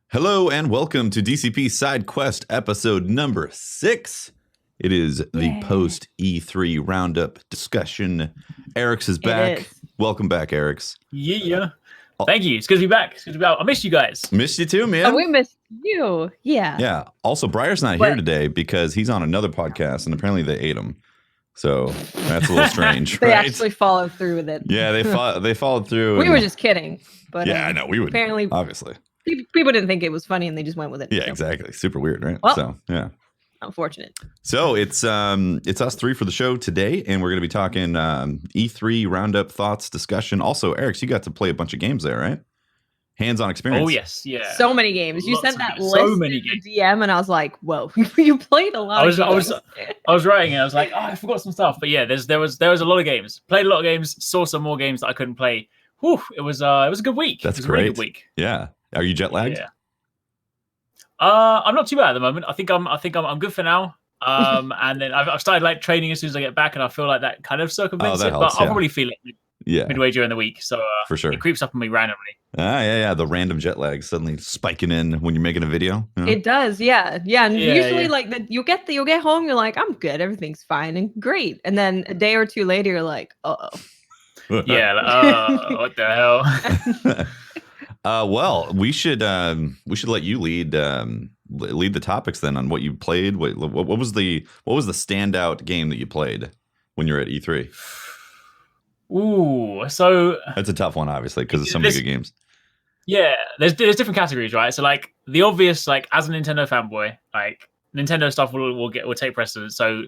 Hello and welcome to DCP SideQuest episode number 6. It is the post E3 roundup discussion. Arekkz is back. Welcome back, Arekkz. Yeah. Thank you. It's good to be back. I missed you guys. Missed you too, man. Oh, we missed you. Yeah. Yeah. Also, Briar's not here today because he's on another podcast and apparently they ate him. So that's a little strange. They right? actually followed through with it. Yeah, they followed through. We were just kidding. But yeah, I know. We would. Apparently, obviously. People didn't think it was funny and they just went with it. Yeah, exactly. Super weird, right? Well, so, yeah. Unfortunate. So it's us three for the show today, and we're going to be talking E3 roundup thoughts, discussion. Also, Arekkz, you got to play a bunch of games there, right? Hands-on experience. Oh yes, yeah. So many games. You sent that list so many games. DM, and I was like, "Whoa, you played a lot." I was writing it. I was like, "Oh, I forgot some stuff." But yeah, there was a lot of games. Played a lot of games. Saw some more games that I couldn't play. Whew, it was a good week. That's it was great. A really good week. Yeah. Are you jet lagged? Yeah. I'm not too bad at the moment. I think I'm good for now. And then I've started like training as soon as I get back, and I feel like that kind of circumvents it. Helps, but I'll probably feel it midway during the week. So for sure, it creeps up on me randomly. Yeah. The random jet lag suddenly spiking in when you're making a video. You know? It does, yeah. And usually, like you'll get home, you're like, "I'm good, everything's fine and great," and then a day or two later, you're like, "Uh oh." Yeah. What the hell? Well, we should let you lead the topics then on what you played. What was the standout game that you played when you were at E3? Ooh, so that's a tough one, obviously, because there's so many good games. Yeah, there's different categories, right? So like the obvious, like as a Nintendo fanboy, like Nintendo stuff will take precedence. So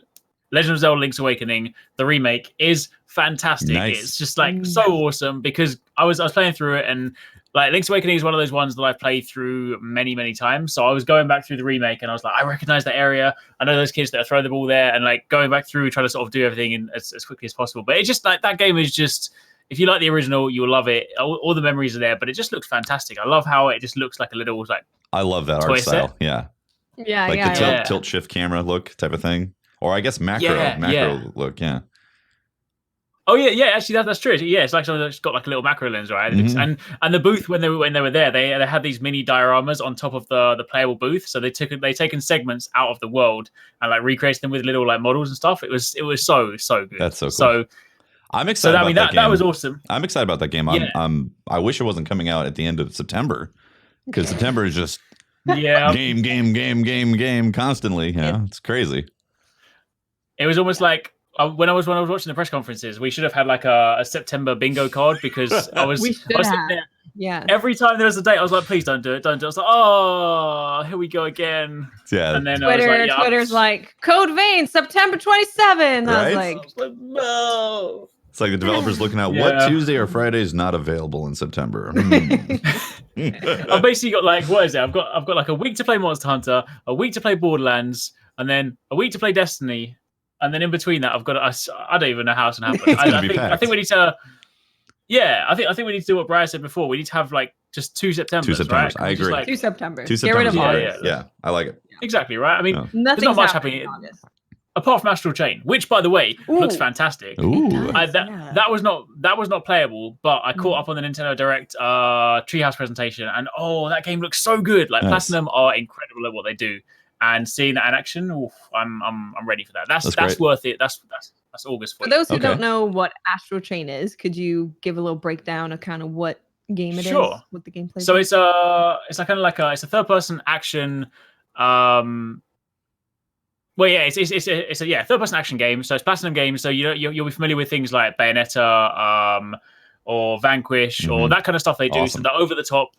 Legend of Zelda: Link's Awakening, the remake, is fantastic. Nice. It's just like so awesome because I was playing through it, and like Link's Awakening is one of those ones that I've played through many times. So I was going back through the remake, and I was like, I recognize that area. I know those kids that are throwing the ball there, and like going back through, trying to sort of do everything as quickly as possible. But it's just like that game is just. If you like the original, you will love it. All the memories are there, but it just looks fantastic. I love how it just looks like a little like. I love that art style. Like the tilt shift camera look type of thing. Or I guess macro look, yeah. Oh yeah. Actually, that's true. Yeah, it's actually it's got like a little macro lens, right? Mm-hmm. And the booth when they were there, they had these mini dioramas on top of the playable booth. So they taken segments out of the world and like recreated them with little like models and stuff. It was so good. That's so cool. So I'm excited. That was awesome. I'm excited about that game. I wish it wasn't coming out at the end of September because September is just game constantly. Yeah, it's crazy. It was almost like when I was watching the press conferences, we should have had like a September bingo card because I was sitting there. Yeah. Every time there was a date, I was like, "Please don't do it, don't do it." I was like, "Oh, here we go again." Yeah. And then Twitter's like, "Code Vein, September 27." Right? I was like, "No." It's like the developers looking at what Tuesday or Friday is not available in September. I've basically got like, what is it? I've got like a week to play Monster Hunter, a week to play Borderlands, and then a week to play Destiny, and then in between that, I've got I don't even know how it's gonna happen. I think we need to. Yeah, I think we need to do what Briar said before. We need to have like just 2 Septembers. 2 Septembers. Right? I agree. Like, 2 Septembers. 2 Septembers. Get rid of August. Yeah, I like it. Exactly right. I mean, nothing's there's not much happening in August. Apart from Astral Chain, which by the way looks fantastic. Ooh. That was not playable, but I caught up on the Nintendo Direct Treehouse presentation, and that game looks so good. Like Platinum are incredible at what they do, and seeing that in action, I'm ready for that. That's worth it. That's August for those who don't know what Astral Chain is, could you give a little breakdown of kind of what game it is? What the gameplay? So it's a third person action. Well, yeah, it's a third person action game. So it's Platinum Games. So you'll be familiar with things like Bayonetta, or Vanquish, or that kind of stuff they do. Awesome. So the over the top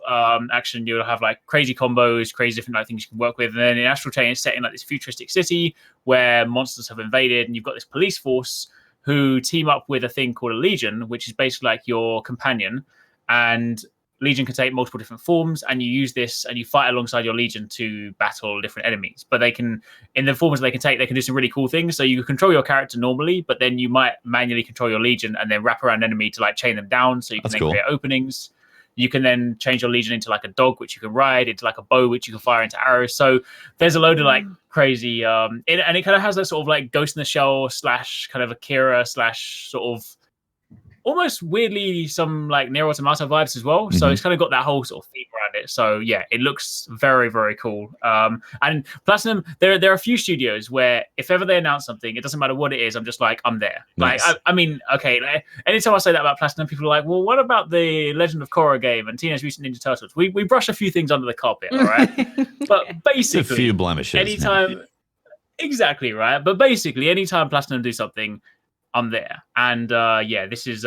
action, you'll have like crazy combos, crazy different like things you can work with. And then in Astral Chain, it's set in like this futuristic city where monsters have invaded, and you've got this police force who team up with a thing called a Legion, which is basically like your companion. And Legion can take multiple different forms, and you use this and you fight alongside your Legion to battle different enemies. But they can, in the forms they can take, they can do some really cool things. So you control your character normally, but then you might manually control your Legion and then wrap around enemy to like chain them down. So you can create openings. You can then change your Legion into like a dog, which you can ride, into like a bow, which you can fire into arrows. So there's a load of like crazy, and it kind of has that sort of like Ghost in the Shell / kind of Akira / sort of almost weirdly some like Nier Automata vibes as well. So it's kind of got that whole sort of theme around around it. So yeah, it looks very, very cool. And Platinum, there are a few studios where if ever they announce something, it doesn't matter what it is, I'm just like, I'm there. Nice. Like, I mean, okay, like, anytime I say that about Platinum, people are like, well, what about the Legend of Korra game and Teenage Mutant Ninja Turtles? We brush a few things under the carpet, all right? But basically, a few blemishes. Anytime, exactly, right? But basically, anytime Platinum do something, I'm there. And yeah, this is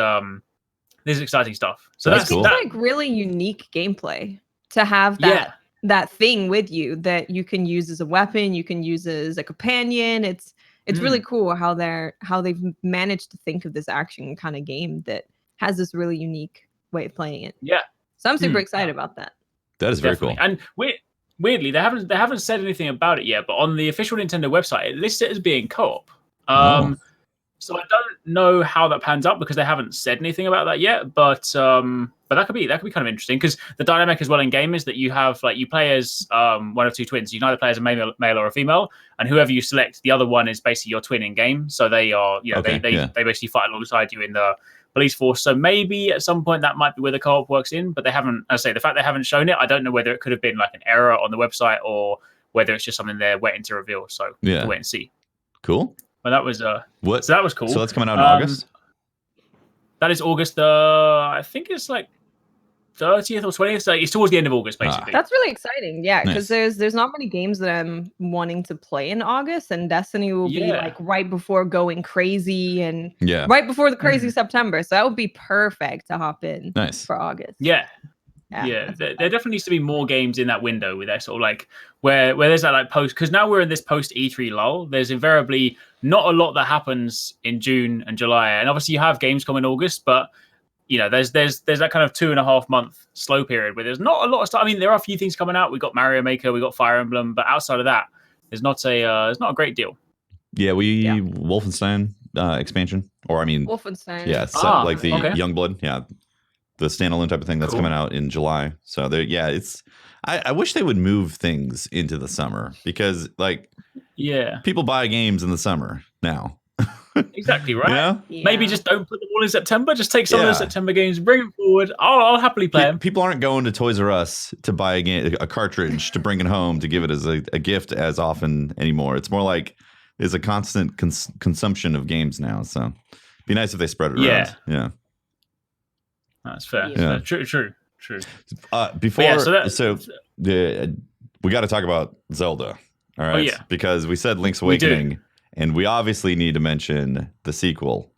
exciting stuff. So that's cool. Like really unique gameplay to have that thing with you that you can use as a weapon, you can use as a companion. It's really cool how they've managed to think of this action kind of game that has this really unique way of playing it. Yeah. So I'm super excited about that. That is Definitely. very cool. And weirdly, they haven't said anything about it yet, but on the official Nintendo website, it lists it as being co-op. So I don't know how that pans out because they haven't said anything about that yet. But that could be kind of interesting because the dynamic as well in game is that you have like you play as one of two twins. You can either play as a male or a female, and whoever you select, the other one is basically your twin in game. So they are, they basically fight alongside you in the police force. So maybe at some point that might be where the co-op works in, but they haven't. As I say, the fact they haven't shown it, I don't know whether it could have been like an error on the website or whether it's just something they're waiting to reveal. So we'll wait and see. Cool. But that was what? So that was cool. So that's coming out in August. That is August. I think it's like 30th or 20th. So it's towards the end of August, basically. That's really exciting. Yeah, because Nice. there's not many games that I'm wanting to play in August, and Destiny will be like right before going crazy and right before the crazy September. So that would be perfect to hop in. Nice. For August. Yeah. There definitely needs to be more games in that window with that sort of like where there's that like post, because now we're in this post E3 lull. There's invariably not a lot that happens in June and July, and obviously you have games come in August, but you know there's that kind of 2.5 month slow period where there's not a lot of stuff. I mean, there are a few things coming out. We got Mario Maker, we got Fire Emblem, but outside of that, there's not a great deal. Wolfenstein expansion, or I mean Wolfenstein. Yeah, so like the Youngblood, the standalone type of thing that's coming out in July. So there, it's. I wish they would move things into the summer because, like, people buy games in the summer now. Exactly right. Yeah? Maybe just don't put them all in September. Just take some of the September games, bring them forward. I'll happily play them. People aren't going to Toys R Us to buy a cartridge to bring it home to give it as a gift as often anymore. It's more like there's a constant consumption of games now. So it'd be nice if they spread it around. Yeah. That's fair. Yeah. True. Before, we got to talk about Zelda. All right. Because we said Link's Awakening, and we obviously need to mention the sequel,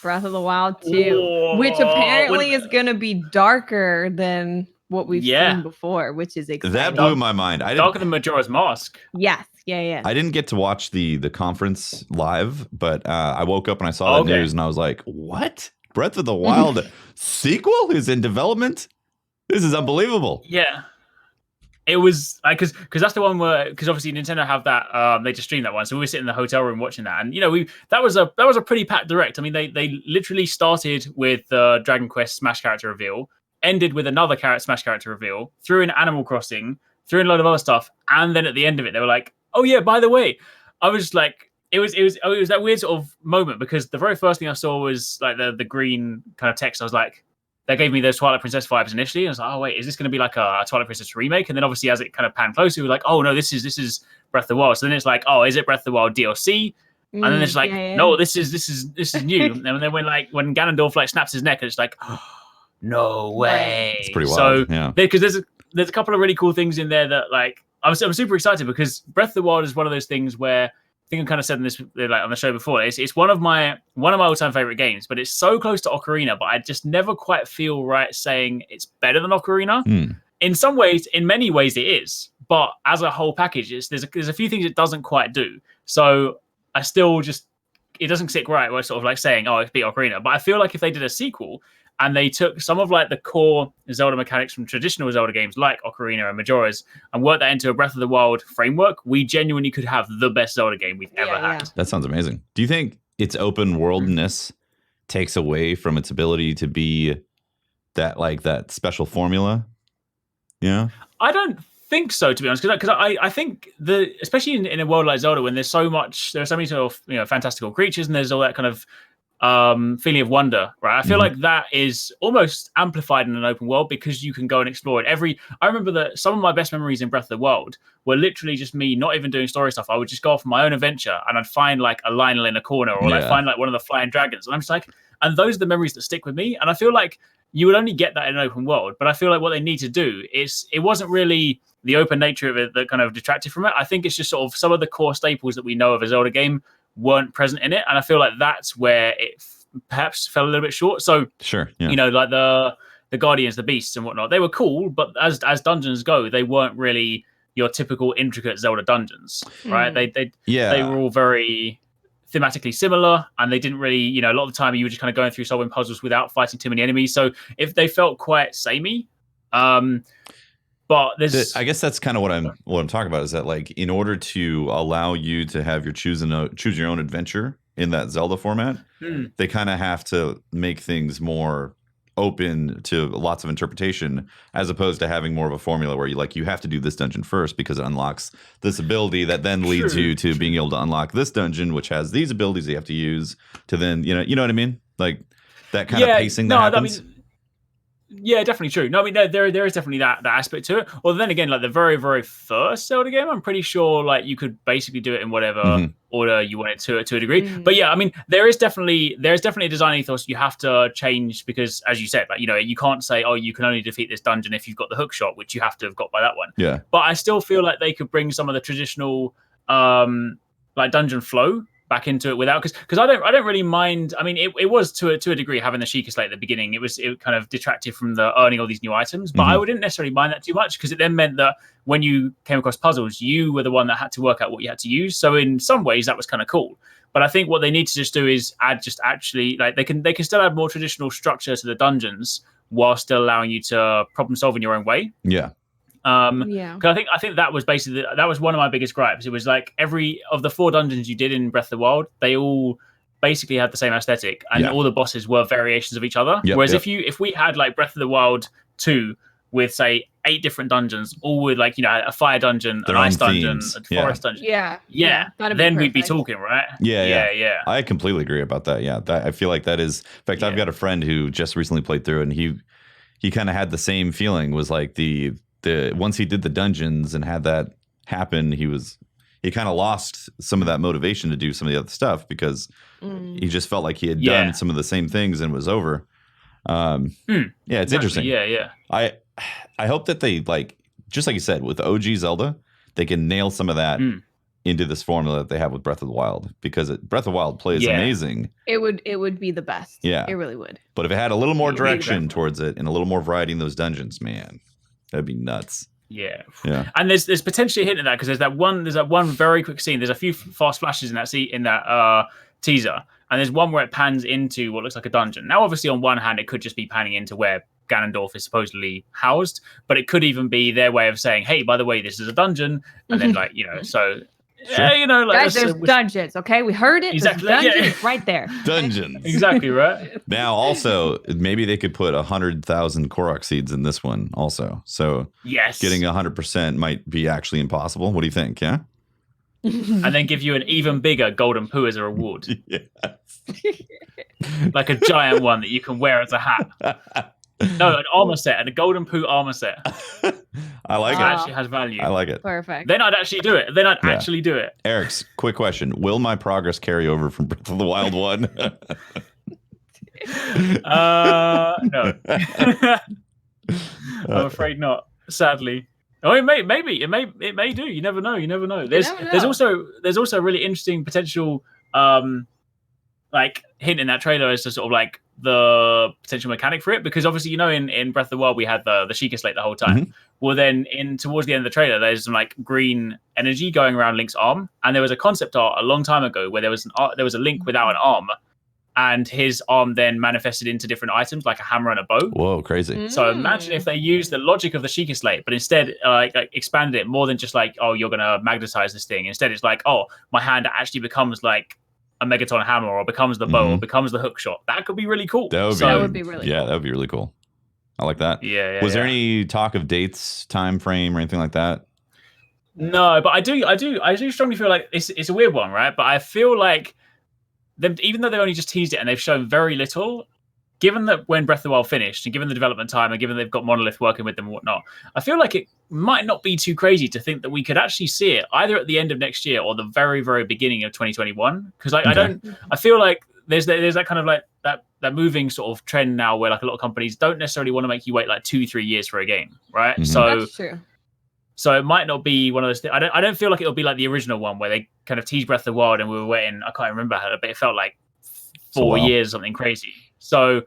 Breath of the Wild 2, which apparently is going to be darker than what we've seen before, which is exciting. That blew my mind. Darker than Majora's Mask. Yes. Yeah. I didn't get to watch the conference live, but I woke up and I saw that news, and I was like, "What? Breath of the Wild sequel is in development? This is unbelievable." Yeah. It was like because that's the one where because obviously Nintendo have that they just streamed that one, so we were sitting in the hotel room watching that, and you know that was a pretty packed direct. I mean they literally started with the Dragon Quest Smash character reveal, ended with another Smash character reveal, threw in Animal Crossing, threw in a load of other stuff, and then at the end of it they were like, "Oh yeah, by the way," I was just like. It was that weird sort of moment because the very first thing I saw was like the green kind of text. I was like, that gave me those Twilight Princess vibes initially. I was like, oh wait, is this going to be like a Twilight Princess remake? And then obviously as it kind of panned closer, we were like, oh no, this is Breath of the Wild. So then it's like, oh, is it Breath of the Wild DLC? And then it's like, no, this is new. And then when Ganondorf like snaps his neck, and it's like, oh, no way. It's pretty wild. So because there's a couple of really cool things in there that like I'm super excited because Breath of the Wild is one of those things where. I think I kind of said this like on the show before. It's one of my all-time favorite games, but it's so close to Ocarina. But I just never quite feel right saying it's better than Ocarina. In some ways, in many ways, it is. But as a whole package, there's a few things it doesn't quite do. So I still it doesn't sit right. We're sort of like saying, oh, it's beat Ocarina. But I feel like if they did a sequel and they took some of like the core Zelda mechanics from traditional Zelda games like Ocarina and Majora's and worked that into a Breath of the Wild framework, we genuinely could have the best Zelda game we've ever had. That sounds amazing. Do you think its open worldness takes away from its ability to be that special formula? Yeah. I don't think so, to be honest, because I think especially in a world like Zelda when there are so many sort of fantastical creatures and there's all that kind of feeling of wonder, right? I feel like that is almost amplified in an open world because you can go and explore it. I remember that some of my best memories in Breath of the Wild were literally just me not even doing story stuff. I would just go off on my own adventure and I'd find like a Lionel in a corner or like find like one of the flying dragons. And I'm just like, and those are the memories that stick with me. And I feel like you would only get that in an open world, but I feel like what they need to do is, it wasn't really the open nature of it that kind of detracted from it. I think it's just sort of some of the core staples that we know of a Zelda game weren't present in it, and I feel like that's where it perhaps fell a little bit short. So you know, like the Guardians, the Beasts and whatnot, they were cool, but as dungeons go, they weren't really your typical intricate Zelda dungeons, right? They were all very thematically similar, and they didn't really, you know, a lot of the time you were just kind of going through solving puzzles without fighting too many enemies. So if they felt quite samey, but there's, I guess that's kind of what I'm talking about, is that like, in order to allow you to have your choose your own adventure in that Zelda format, they kind of have to make things more open to lots of interpretation, as opposed to having more of a formula where you have to do this dungeon first because it unlocks this ability that then leads you to being able to unlock this dungeon, which has these abilities you have to use to then, you know what I mean? Like that kind of pacing that happens. Yeah, definitely true. No, I mean there is definitely that aspect to it. Or then again, like the very, very first Zelda game, I'm pretty sure like you could basically do it in whatever order you want it to a degree. But yeah, I mean there's definitely a design ethos you have to change, because as you said, like, you know, you can't say, oh, you can only defeat this dungeon if you've got the hook shot, which you have to have got by that one. Yeah. But I still feel like they could bring some of the traditional like dungeon flow back into it without, because I don't really mind. I mean, it was to a degree having the Sheikah Slate at the beginning. It kind of detracted from the earning all these new items, but I wouldn't necessarily mind that too much, because it then meant that when you came across puzzles, you were the one that had to work out what you had to use. So in some ways, that was kind of cool. But I think what they need to just do is add they can still add more traditional structure to the dungeons while still allowing you to problem solve in your own way. Yeah. Because I think that was basically one of my biggest gripes. It was like every of the 4 dungeons you did in Breath of the Wild, they all basically had the same aesthetic, and all the bosses were variations of each other. Whereas if we had like Breath of the Wild 2 with say 8 different dungeons, all with like, you know, a fire dungeon, an ice dungeon, a forest dungeon, then we'd be talking, right? Yeah. I completely agree about that. Yeah, I feel like that is. In fact, I've got a friend who just recently played through, and he kind of had the same feeling. Was like the once he did the dungeons and had that happen, he kind of lost some of that motivation to do some of the other stuff, because he just felt like he had done some of the same things and was over. It's interesting. I hope that they, like, just like you said, with OG Zelda, they can nail some of that into this formula that they have with Breath of the Wild, because Breath of the Wild plays amazing. It would be the best. Yeah, it really would. But if it had a little more direction towards it and a little more variety in those dungeons, man, that'd be nuts. Yeah. And there's potentially a hint of that, because there's that one very quick scene. There's a few fast flashes in that teaser, and there's one where it pans into what looks like a dungeon. Now, obviously, on one hand, it could just be panning into where Ganondorf is supposedly housed, but it could even be their way of saying, "Hey, by the way, this is a dungeon," and then, like, you know, so. Sure. You know, like, guys, there's dungeons. Okay, we heard it. Exactly. There's dungeons right there. Dungeons. Exactly right. Now, also, maybe they could put 100,000 Korok seeds in this one, also. So, getting 100% might be actually impossible. What do you think? Yeah. And then give you an even bigger golden poo as a reward. Yes. Like a giant one that you can wear as a hat. No, an armor set, and a golden poo armor set. I like it. Actually has value. I like it. Perfect. Then I'd actually do it. Actually do it. Arekkz, quick question: will my progress carry over from Breath of the Wild 1? No. I'm afraid not. Sadly. Oh, it may do. You never know. There's also a really interesting potential like hint in that trailer as to sort of like the potential mechanic for it, because obviously, you know, in Breath of the Wild we had the Sheikah Slate the whole time. Well, then towards the end of the trailer, there's some like green energy going around Link's arm, and there was a concept art a long time ago where there was a Link without an arm, and his arm then manifested into different items like a hammer and a bow. Whoa, crazy! So imagine if they used the logic of the Sheikah Slate, but instead like expanded it more than just like, oh, you're gonna magnetize this thing. Instead, it's like, oh, my hand actually becomes like a Megaton hammer, or becomes the bow, or becomes the hook shot. That could be really cool. That would be really cool. That would be really cool. I like that. Yeah. Was there any talk of dates, time frame, or anything like that? No, but I do strongly feel like it's a weird one, right? But I feel like even though they've only just teased it and they've shown very little, given that when Breath of the Wild finished and given the development time and given they've got Monolith working with them and whatnot, I feel like it might not be too crazy to think that we could actually see it either at the end of next year or the very, very beginning of 2021. Because I feel like there's that kind of like that moving sort of trend now where like a lot of companies don't necessarily want to make you wait like 2-3 years for a game, right? So that's true. So it might not be one of those things. I don't feel like it'll be like the original one where they kind of teased Breath of the Wild and we were waiting. I can't remember how, but it felt like 4 years, something crazy. So,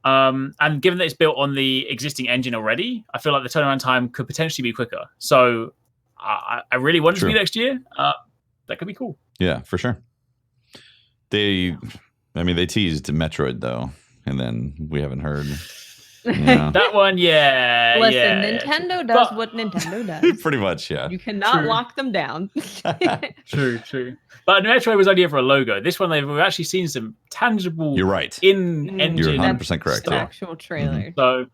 and given that it's built on the existing engine already, I feel like the turnaround time could potentially be quicker. So I really want it to be next year. That could be cool. Yeah, for sure. They teased Metroid though, and then we haven't heard. That one, yeah. Listen, Nintendo does what Nintendo does. Pretty much, yeah. You cannot lock them down. True. But Metroid was only ever a logo. This one, we've actually seen some tangible. You're right. In-engine. You're 100% correct. The actual trailer. So,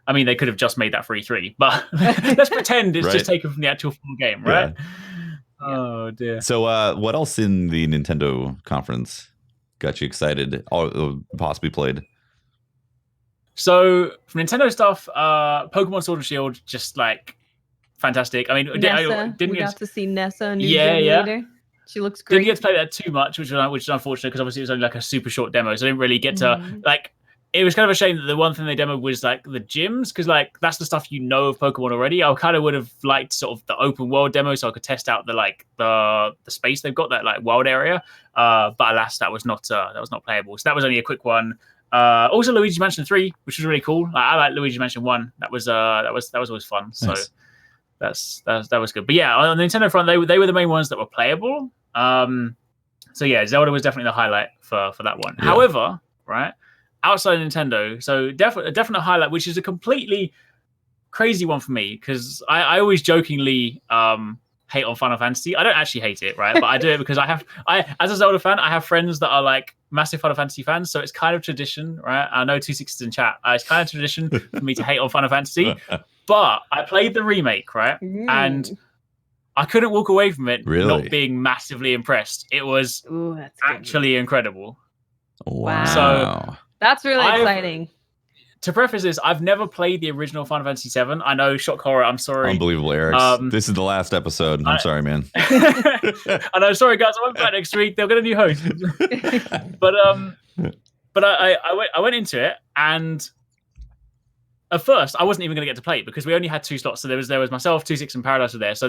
I mean, they could have just made that for E3, but let's pretend it's just taken from the actual full game, right? Yeah. Oh dear. So, what else in the Nintendo conference got you excited? Or possibly played? So from Nintendo stuff, Pokemon Sword and Shield, just like fantastic. I mean, we got to see Nessa, new gym leader. She looks great. Didn't get to play that too much, which is unfortunate because obviously it was only like a super short demo, so I didn't really get to like. It was kind of a shame that the one thing they demoed was like the gyms, because like that's the stuff of Pokemon already. I kind of would have liked sort of the open world demo so I could test out the space they've got, that like wild area. But alas, that was not playable. So that was only a quick one. Also Luigi's Mansion 3, which was really cool. I like Luigi's Mansion 1. That was always fun. So nice. that was good. But yeah, on the Nintendo front, they were the main ones that were playable. So yeah, Zelda was definitely the highlight for that one. Yeah. However, right, outside of Nintendo, so a definite highlight, which is a completely crazy one for me, because I always jokingly hate on Final Fantasy. I don't actually hate it, right? But I do it because I as a Zelda fan, I have friends that are like massive Final Fantasy fans, so it's kind of tradition, right? I know 260's in chat. It's kind of tradition for me to hate on Final Fantasy. But I played the remake, right? And I couldn't walk away from it not being massively impressed. It was actually incredible. Wow. So that's really exciting. To preface this, I've never played the original Final Fantasy VII. I know, shock horror. I'm sorry. Unbelievable, Arekkz. This is the last episode. I'm sorry, man. I know. Sorry, guys. I won't be back next week. They'll get a new host. But I went into it, and at first I wasn't even going to get to play it because we only had 2 slots. So there was myself, 26 and Paradise were there. So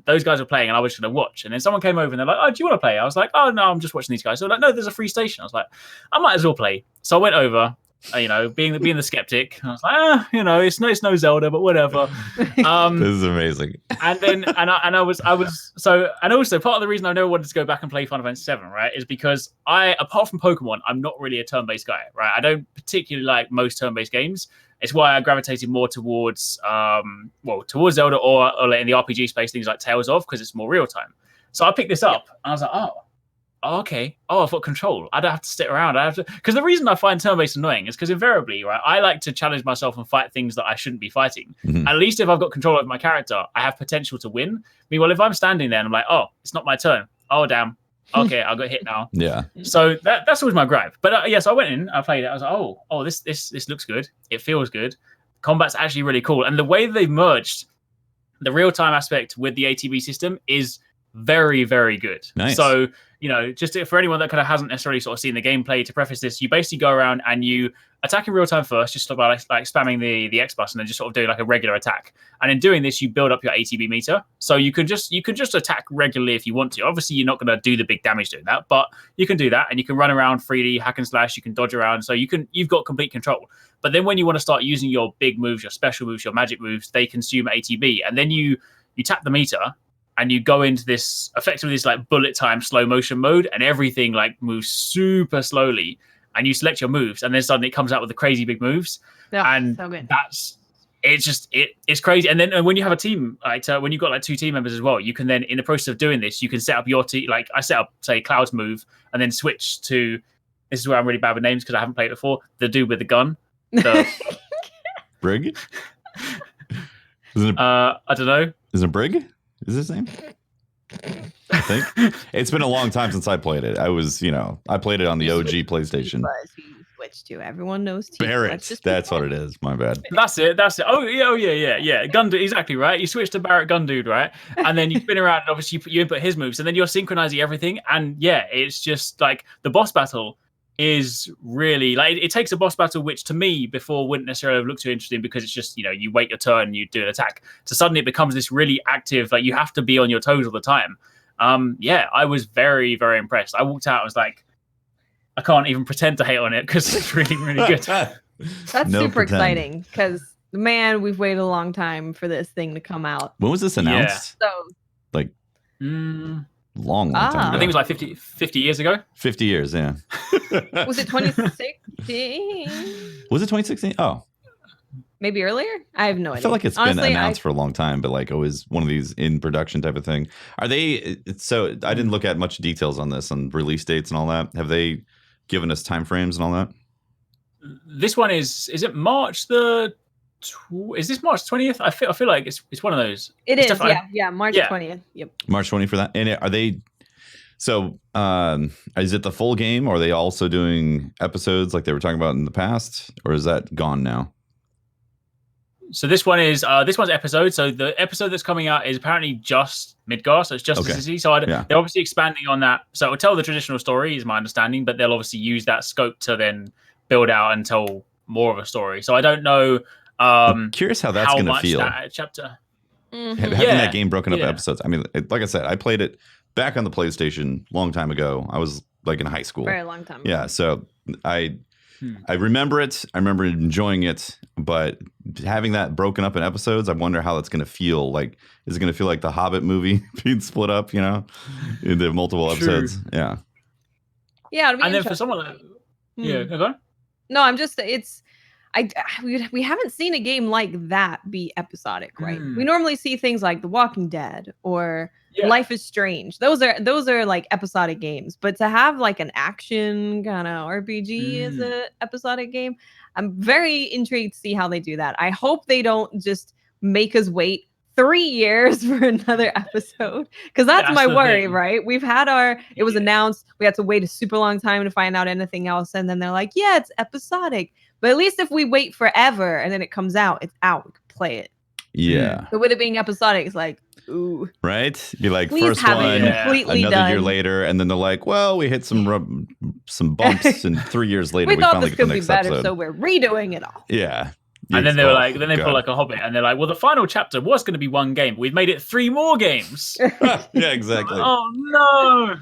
those guys were playing, and I was going to watch. And then someone came over, and they're like, "Oh, do you want to play?" I was like, "Oh no, I'm just watching these guys." So they're like, "No, there's a free station." I was like, "I might as well play." So I went over. Being the skeptic, I was like, it's no Zelda, but whatever. This is amazing. And then I was so, and also part of the reason I never wanted to go back and play Final Fantasy VII, right, is because apart from Pokemon, I'm not really a turn-based guy, right? I don't particularly like most turn-based games. It's why I gravitated more towards towards Zelda or in the RPG space, things like Tales of, because it's more real time. So I picked this up and I was like, oh, okay. Oh, I've got control. I don't have to sit around. Because the reason I find turn-based annoying is because invariably, right, I like to challenge myself and fight things that I shouldn't be fighting. Mm-hmm. At least if I've got control over my character, I have potential to win. Meanwhile, if I'm standing there and I'm like, oh, it's not my turn. Oh, damn. Okay, I got hit now. Yeah. So that's always my gripe. But so I went in, I played it. I was like, this looks good. It feels good. Combat's actually really cool. And the way they've merged the real-time aspect with the ATB system is very, very good. Nice. So, just for anyone that kind of hasn't necessarily sort of seen the gameplay, to preface this, you basically go around and you attack in real time first, just by like spamming the X button and just sort of doing like a regular attack. And in doing this, you build up your ATB meter. So you can just attack regularly if you want to. Obviously, you're not going to do the big damage doing that, but you can do that, and you can run around freely, hack and slash. You can dodge around, so you've got complete control. But then when you want to start using your big moves, your special moves, your magic moves, they consume ATB, and then you tap the meter. And you go into this like bullet time slow motion mode, and everything like moves super slowly. And you select your moves, and then suddenly it comes out with the crazy big moves. Yeah, and so good. It's crazy. And then when you have a team, like when you've got like 2 team members as well, you can then, in the process of doing this, you can set up your team. Like I set up, say, Cloud's move, and then switch to. This is where I'm really bad with names because I haven't played it before. The dude with the gun, Brig. I don't know. Is it Brig? Is his name? I think. It's been a long time since I played it. I played it on the OG PlayStation. Switch to. Everyone knows Barrett. That's what it is. My bad. That's it. Oh yeah. Gundude, exactly right. You switch to Barrett Gundude, right? And then you spin around and obviously you input his moves, and then you're synchronizing everything. And yeah, it's just like the boss battle is really like it takes a boss battle which to me before wouldn't necessarily look too interesting because it's just you wait your turn and you do an attack. So suddenly it becomes this really active, like you have to be on your toes all the time. Yeah, I was very, very impressed. I walked out, I was like, I can't even pretend to hate on it because it's really, really good. That's super exciting because man, we've waited a long time for this thing to come out. When was this announced? So like long time ago. I think it was like 50 years ago. 50 years, yeah. Was it 2016? Was it 2016? Oh. Maybe earlier? I have no idea. I feel like it's been announced for a long time, but like always one of these in production type of thing. Are they, so I didn't look at much details on this, on release dates and all that. Have they given us timeframes and all that? This one is it March is this March 20th? I feel like it's one of those. It's March 20th. Yep. March 20th for that. And are they, so is it the full game, or are they also doing episodes like they were talking about in the past, or is that gone now? So this one is one's episode. So the episode that's coming out is apparently just Midgar, so it's just a city. So they're obviously expanding on that. So it'll tell the traditional story, is my understanding, but they'll obviously use that scope to then build out and tell more of a story. So I don't know. I'm curious how that's going to feel. That chapter. Having that game broken up episodes. I mean, like I said, I played it back on the PlayStation long time ago. I was like in high school. Very long time ago. Yeah, so I remember it. I remember enjoying it, but having that broken up in episodes, I wonder how that's going to feel. Like, is it going to feel like the Hobbit movie being split up, into multiple episodes? Yeah. Yeah. And then for someone like, go on. No, I'm just, we haven't seen a game like that be episodic, right? We normally see things like The Walking Dead or Life is Strange. Those are like episodic games, but to have like an action kind of RPG as an episodic game, I'm very intrigued to see how they do that. I hope they don't just make us wait 3 years for another episode, because that's my worry, right? We've had it was announced, we had to wait a super long time to find out anything else, and then they're like, yeah, it's episodic. But at least if we wait forever and then it comes out, it's out. We can play it. Yeah. But with it being episodic, it's like, ooh. Right? Be like, first one, another year later, and then they're like, well, we hit some bumps, and 3 years later, we finally get the next episode. So we're redoing it all. Yeah. And then they were like, then they pull like a Hobbit, and they're like, well, the final chapter was going to be one game. We've made it 3 more games. Yeah, exactly. Oh, no.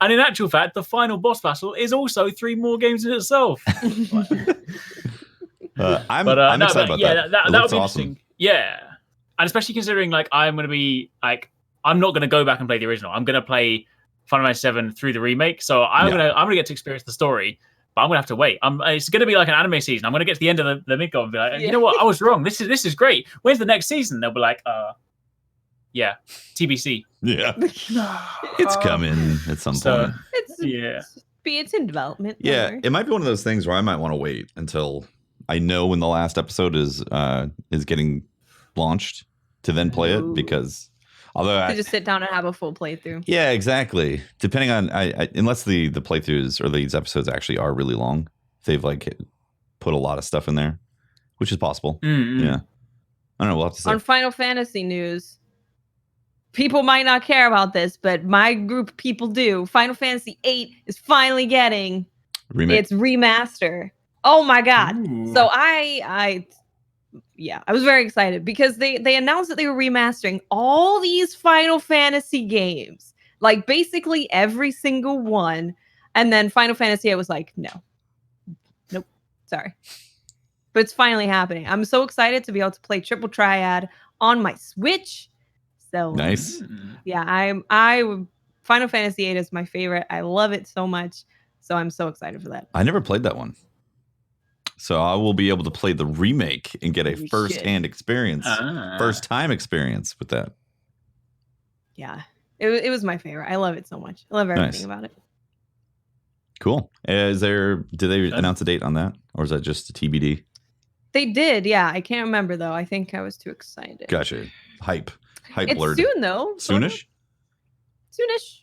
And in actual fact, the final boss battle is also 3 more games in itself. I'm excited about that. That would be interesting. Yeah. And especially considering like I'm going to be like, I'm not going to go back and play the original. I'm going to play Final Fantasy VII through the remake. So I'm going to get to experience the story, but I'm going to have to wait. It's going to be like an anime season. I'm going to get to the end of the Midgar and be like, you know what? I was wrong. This is great. When's the next season? They'll be like, yeah, TBC. Yeah. It's coming at some point. It's in development. Yeah. It might be one of those things where I might want to wait until I know when the last episode is getting launched to then play it, because although I just sit down and have a full playthrough. Yeah, exactly. Depending on unless the playthroughs or these episodes actually are really long, they've like put a lot of stuff in there, which is possible. Yeah. I don't know. We'll have to see. On Final Fantasy news, people might not care about this, but my group of people do. Final Fantasy VIII is finally getting its remaster. Oh my god! Ooh. So I was very excited because they announced that they were remastering all these Final Fantasy games, like basically every single one, and then Final Fantasy, I was like, nope, sorry, but it's finally happening. I'm so excited to be able to play Triple Triad on my Switch. So nice. Yeah, Final Fantasy VIII is my favorite. I love it so much, so I'm so excited for that. I never played that one. So I will be able to play the remake and get a first-hand experience, first-time experience with that. Yeah, it was my favorite. I love it so much. I love everything about it. Cool. Did they announce a date on that, or is that just a TBD? They did, yeah. I can't remember though. I think I was too excited. Gotcha. Hype it's blurred. Soon though. Soonish. soonish.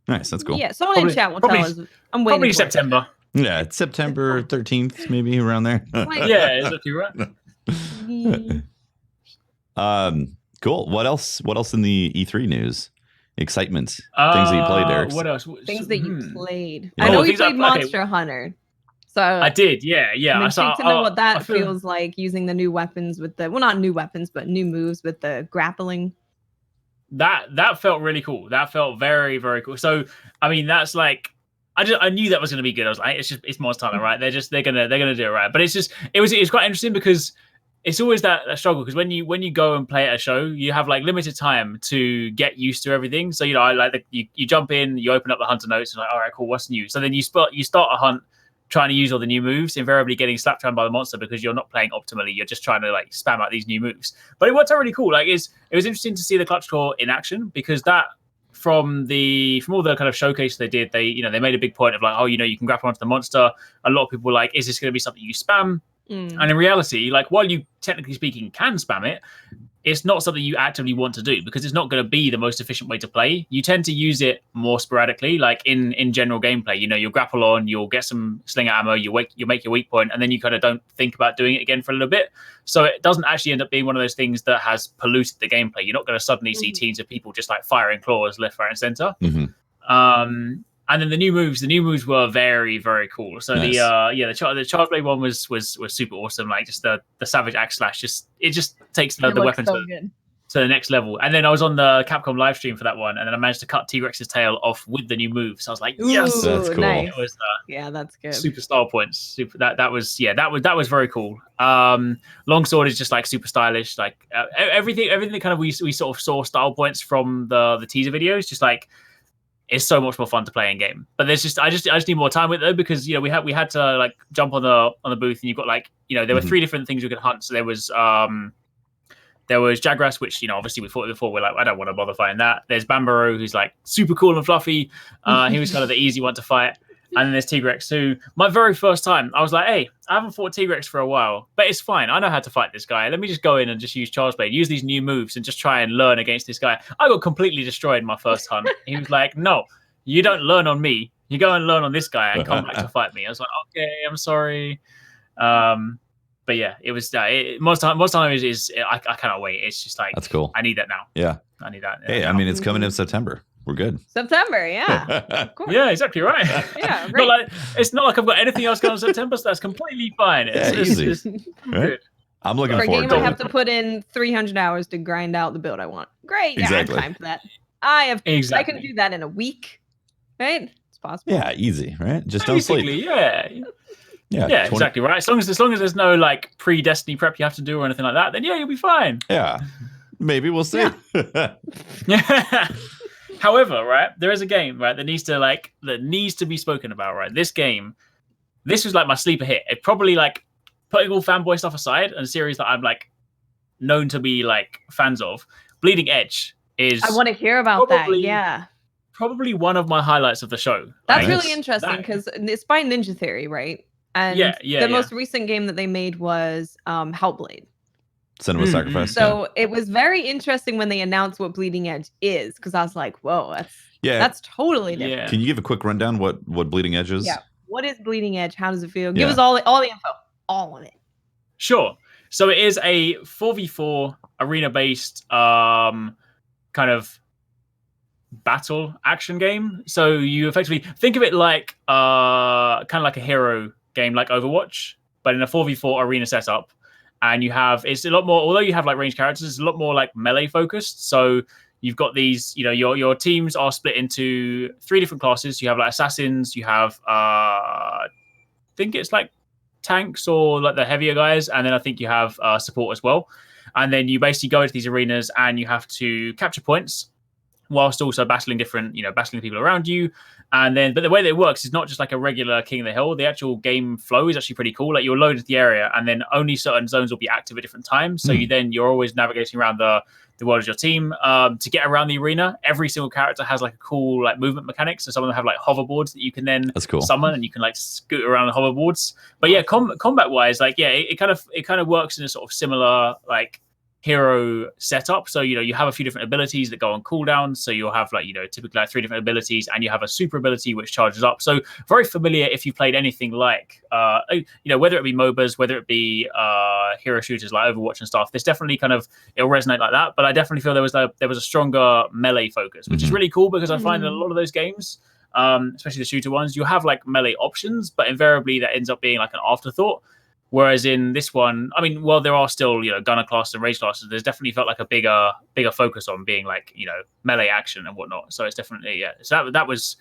Nice, that's cool. Yeah, someone in chat will tell us. I'm waiting. Probably September. Yeah, it's September 13th, maybe around there. Yeah, exactly right. Cool. What else in the E3 news? Excitement. Things that you played, Arekkz. What else? Things that you played. Yeah. I know you played Monster Hunter. So I did, yeah. I'm intrigued to know what that feels like using the new weapons with the not new weapons, but new moves with the grappling. That felt really cool. That felt very, very cool. So I mean, that's like I knew that was going to be good. I was like, it's Monster Hunter, right? They're gonna do it right. But it was quite interesting because it's always that struggle, because when you go and play at a show, you have like limited time to get used to everything. So you jump in, you open up the hunter notes, and like, all right, cool, what's new? So then you start a hunt, trying to use all the new moves, invariably getting slapped around by the monster because you're not playing optimally. You're just trying to like spam out these new moves. But it worked out really cool. Like it was interesting to see the clutch claw in action, because that from all the kind of showcase they did, they made a big point of like, oh, you can grapple onto the monster. A lot of people were like, is this going to be something you spam? And in reality, like, while you technically speaking can spam it, it's not something you actively want to do, because it's not going to be the most efficient way to play. You tend to use it more sporadically, like in general gameplay. You'll grapple on, you'll get some slinger ammo, you make your weak point, and then you kind of don't think about doing it again for a little bit. So it doesn't actually end up being one of those things that has polluted the gameplay. You're not going to suddenly see teams of people just like firing claws left, right, and center. And then the new moves were very, very cool. So nice. The Charge Blade one was super awesome. Like just the Savage Axe Slash, it just takes the weapon to the next level. And then I was on the Capcom live stream for that one, and then I managed to cut T-Rex's tail off with the new moves. So I was like, yes, that's cool. Nice. It was, that's good. Super style points. That was very cool. Longsword is just like super stylish. Like everything that kind of we sort of saw style points from the teaser videos. Just like, it's so much more fun to play in game. But there's I just need more time with it, though, because we had to like jump on the booth, and you've got like there were 3 different things you could hunt. So there was Jagras, which obviously we fought before. We're like, I don't want to bother fighting that. There's Bambaro, who's like super cool and fluffy. He was kind of the easy one to fight. And then there's T-Rex, who my very first time, I was like, hey, I haven't fought T-Rex for a while, but it's fine. I know how to fight this guy. Let me just go in and just use Charge Blade, use these new moves, and just try and learn against this guy. I got completely destroyed in my first hunt. He was like, no, you don't learn on me. You go and learn on this guy and come back to fight me. I was like, okay, I'm sorry. But yeah, it was most time is I cannot wait. It's just like, that's cool. I need that now. Yeah, I need that. Hey, I mean, it's coming in September. We're good. September, yeah. Of course. Yeah, exactly right. Yeah, great. It's not like I've got anything else going on in September, so that's completely fine. Easy. It's right? Good. I'm looking forward to it. For a game, I have to put in 300 hours to grind out the build I want. Great. Exactly. I have time for that. I can do that in a week. Right? It's possible. Yeah, easy, right? Just don't sleep. Yeah, exactly right. As long as there's no like pre-Destiny prep you have to do or anything like that, then yeah, you'll be fine. Yeah. Maybe we'll see. Yeah. However, right, there is a game, right, that needs to be spoken about, right? This was like my sleeper hit. It probably, like, putting all fanboy stuff aside, and a series that I'm like known to be like fans of, Bleeding Edge is. I want to hear about that. Yeah. Probably one of my highlights of the show. That's really interesting, because it's by Ninja Theory, right? And the most recent game that they made was Hellblade. Cinema Sacrifice. So it was very interesting when they announced what Bleeding Edge is, because I was like, whoa, that's totally different. Yeah. Can you give a quick rundown what Bleeding Edge is? Yeah. What is Bleeding Edge? How does it feel? Give us all the info. All of it. Sure. So it is a 4v4 arena-based kind of battle action game. So you effectively think of it like kind of like a hero game like Overwatch, but in a 4v4 arena setup. And it's a lot more, although you have like ranged characters, it's a lot more like melee focused. So you've got these, your teams are split into 3 different classes. You have like assassins, you have I think it's like tanks or like the heavier guys, and then I think you have support as well. And then you basically go into these arenas and you have to capture points whilst also battling people around you. And then, but the way that it works is not just like a regular King of the Hill. The actual game flow is actually pretty cool. Like you're loaded to the area, and then only certain zones will be active at different times. So you're always navigating around the world as your team. To get around the arena, every single character has like a cool like movement mechanic. So some of them have like hoverboards that you can then summon, and you can like scoot around the hoverboards. But yeah, combat wise, like it kind of works in a sort of similar like hero setup. So, you have a few different abilities that go on cooldowns. So you'll have typically like 3 different abilities, and you have a super ability which charges up. So very familiar if you played anything like, whether it be MOBAs, whether it be hero shooters like Overwatch and stuff. This definitely it'll resonate like that. But I definitely feel there was a stronger melee focus, which is really cool because I find in a lot of those games, especially the shooter ones, you have like melee options, but invariably that ends up being like an afterthought. Whereas in this one, I mean, while there are still, gunner classes and rage classes, there's definitely felt like a bigger focus on being like, melee action and whatnot. So it's definitely, So that was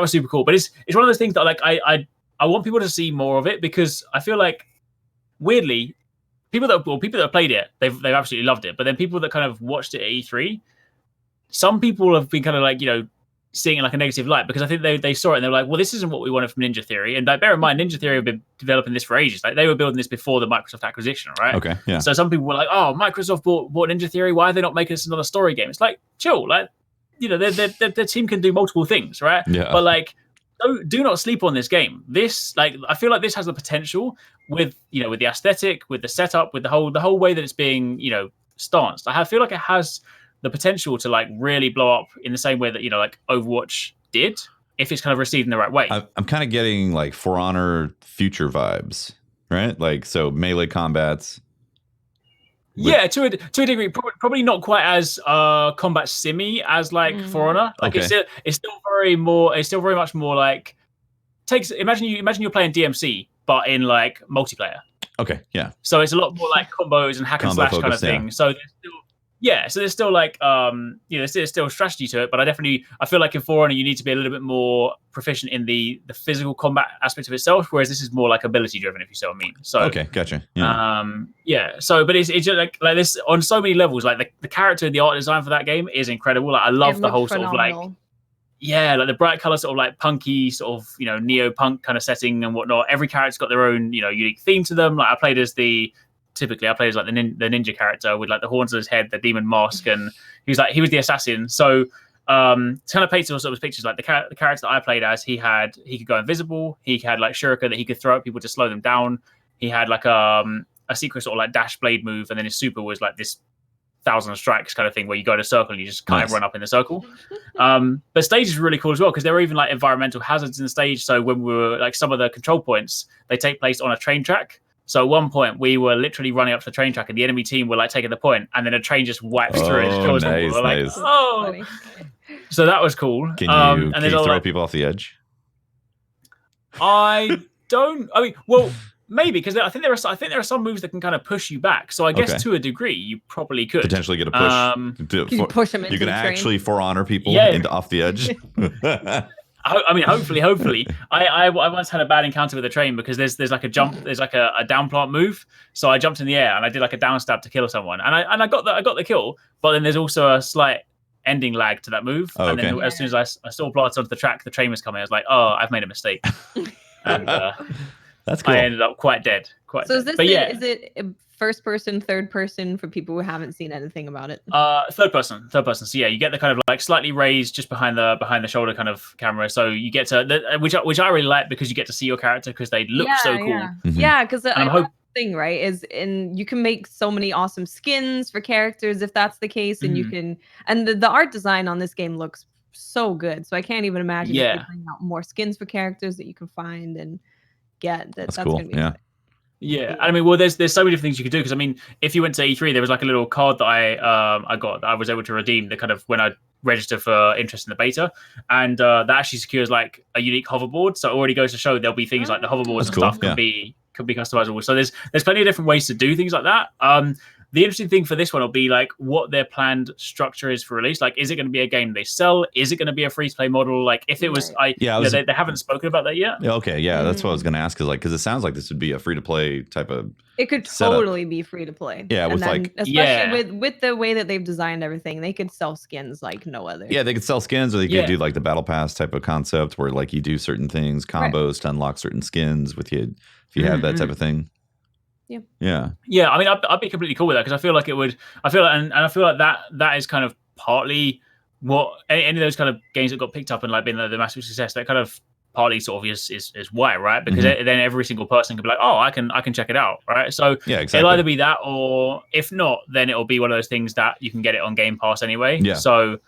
super cool. But it's one of those things that like I want people to see more of it, because I feel like weirdly, people that have played it, they've absolutely loved it. But then people that kind of watched it at E3, some people have been kind of like, seeing it like a negative light, because I think they saw it and they were like, well, this isn't what we wanted from Ninja Theory. And like, bear in mind, Ninja Theory have been developing this for ages. Like they were building this before the Microsoft acquisition, right? Okay, yeah. So some people were like, oh, Microsoft bought Ninja Theory. Why are they not making this another story game? It's like, chill. Like, their team can do multiple things, right? Yeah. But like, do not sleep on this game. This, like, I feel like this has the potential with the aesthetic, with the setup, with the whole way that it's being, stanced. I feel like it has the potential to like really blow up in the same way that like Overwatch did, if it's kind of received in the right way. I'm kind of getting like For Honor future vibes, right? Like, so melee combats. Yeah, to a degree, probably not quite as combat simmy as like For Honor. Like it's still very much more like imagine you're playing DMC but in like multiplayer. Okay, yeah. So it's a lot more like combos and hack and slash kind of thing. So there's still like there's still strategy to it, but I feel like in For Honor you need to be a little bit more proficient in the physical combat aspect of itself, whereas this is more like ability driven, if you see what I mean. So okay, gotcha. Yeah. So but it's just like this on so many levels. Like the character and the art design for that game is incredible. Like I love the whole phenomenal. Sort of like like the bright color, sort of like punky, sort of neo-punk kind of setting and whatnot. Every character's got their own unique theme to them. Like I played as like the ninja character with like the horns on his head, the demon mask, and he was the assassin. So kind of painted all sorts of pictures. Like the character that I played as, he could go invisible. He had like shuriken that he could throw at people to slow them down. He had like a secret sort of like dash blade move, and then his super was like this 1,000 strikes kind of thing where you go in a circle and you just kind of run up in the circle. But stage is really cool as well, because there were even like environmental hazards in the stage. So when we were like, some of the control points, they take place on a train track. So at one point we were literally running up to the train track and the enemy team were like taking the point, and then a train just wipes through it and just kills people. Like, so that was cool. Can you throw people off the edge? Well, maybe, because I think there are some moves that can kind of push you back. So I guess to a degree you probably could potentially get a push. Can you push them into you can the actually For Honor people into off the edge. I mean, hopefully. I once had a bad encounter with a train because there's like a jump, there's like a down plant move. So I jumped in the air and I did like a down stab to kill someone, and I got the kill. But then there's also a slight ending lag to that move. And then as soon as I saw plants onto the track, the train was coming. I was like, oh, I've made a mistake, and that's cool. I ended up quite dead. So is it first person, third person for people who haven't seen anything about it? Third person. So yeah, you get the kind of like slightly raised just behind the shoulder kind of camera. So you get to which I really like, because you get to see your character because they look so cool. Yeah, because the thing, right, is you can make so many awesome skins for characters if that's the case, and you can, and the art design on this game looks so good. So I can't even imagine if they bring out more skins for characters that you can find and get. That's cool. Gonna be exciting. Yeah, I mean, well, there's so many different things you could do, because I mean, if you went to E3, there was like a little card that I got that I was able to redeem the kind of when I register for interest in the beta, and that actually secures like a unique hoverboard. So it already goes to show there'll be things like the hoverboards and stuff could be customizable. So there's plenty of different ways to do things like that. The interesting thing for this one will be like what their planned structure is for release. Like, is it going to be a game they sell? Is it going to be a free-to-play model? Like, if it was, they haven't spoken about that yet. Okay, yeah, that's what I was going to ask. Because it sounds like this would be a free-to-play type of. It could totally be free-to-play. Yeah, with especially with the way that they've designed everything, they could sell skins like no other. Yeah, they could sell skins, or they could do like the battle pass type of concept where like you do certain things, combos to unlock certain skins with you if you have that type of thing. Yeah. I mean, I'd be completely cool with that, because I feel like it would. I feel like that is kind of partly what any of those kind of games that got picked up and like been the massive success. That kind of partly sort of is why, right? Because then every single person can be like, oh, I can check it out, right? So yeah, exactly. It'll either be that, or if not, then it'll be one of those things that you can get it on Game Pass anyway. Yeah. So,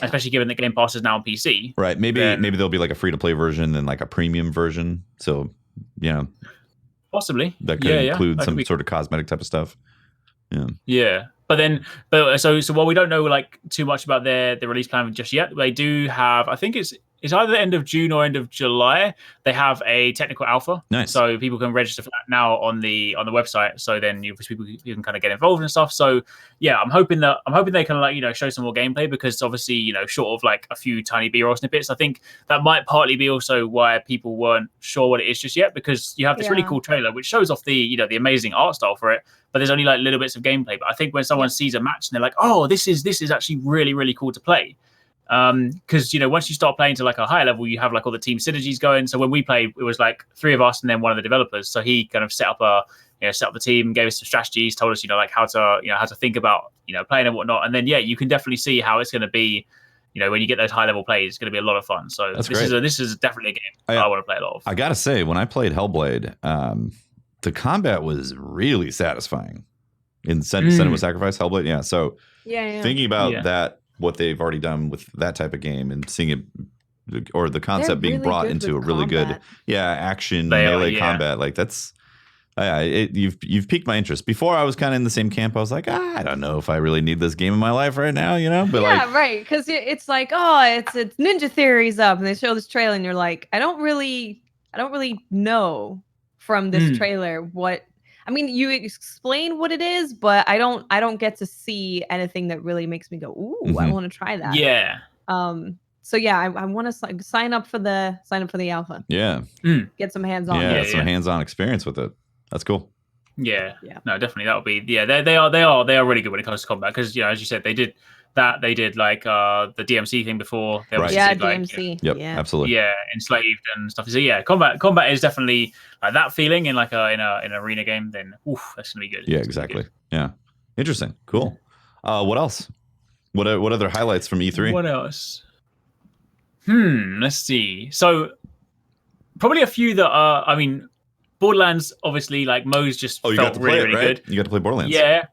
especially given that Game Pass is now on PC, right? Maybe there'll be like a free to play version and like a premium version. So, possibly that could include some sort of cosmetic type of stuff. Yeah. But so while we don't know like too much about their release plan just yet, they do have, I think it's either the end of June or end of July. They have a technical alpha, nice. So people can register for that now on the website. So then you can kind of get involved and stuff. So yeah, I'm hoping they can like show some more gameplay, because obviously short of like a few tiny B-roll snippets, I think that might partly be also why people weren't sure what it is just yet, because you have this really cool trailer which shows off the the amazing art style for it, but there's only like little bits of gameplay. But I think when someone sees a match and they're like, oh, this is actually really, really cool to play. Because once you start playing to like a higher level, you have like all the team synergies going. So when we played, it was like 3 of us and then one of the developers. So he kind of set up the team, gave us some strategies, told us like how to think about playing and whatnot. And then you can definitely see how it's going to be. When you get those high level plays, it's going to be a lot of fun. So this is definitely a game I want to play a lot of. I gotta say, when I played Hellblade, the combat was really satisfying in Senua Sacrifice. Hellblade, yeah. So thinking about that, what they've already done with that type of game, and seeing it, or the concept being brought into a really good action melee combat, like that's you've piqued my interest. Before, I was kind of in the same camp. I was like, I don't know if I really need this game in my life right now, but right, because it's like, oh, it's Ninja Theory's up, and they show this trailer, and you're like, I don't really know from this trailer what. I mean, you explain what it is, but I don't get to see anything that really makes me go, ooh, I want to try that. Yeah. So yeah, I want to sign up for the alpha. Yeah. Get some hands-on. Yeah, some hands-on experience with it. That's cool. Yeah. No, definitely that'll be. Yeah, they are really good when it comes to combat, because as you said, they did like the DMC thing before. They did, DMC. Yep, absolutely. Yeah, enslaved and stuff. So yeah, combat is definitely like that feeling in like in an arena game. Then that's gonna be good. Yeah, exactly. Yeah, interesting. Cool. What else? What other highlights from E3? What else? Let's see. So probably a few that are. I mean, Borderlands, obviously, like Mo's just felt really good. You got to play Borderlands. Yeah.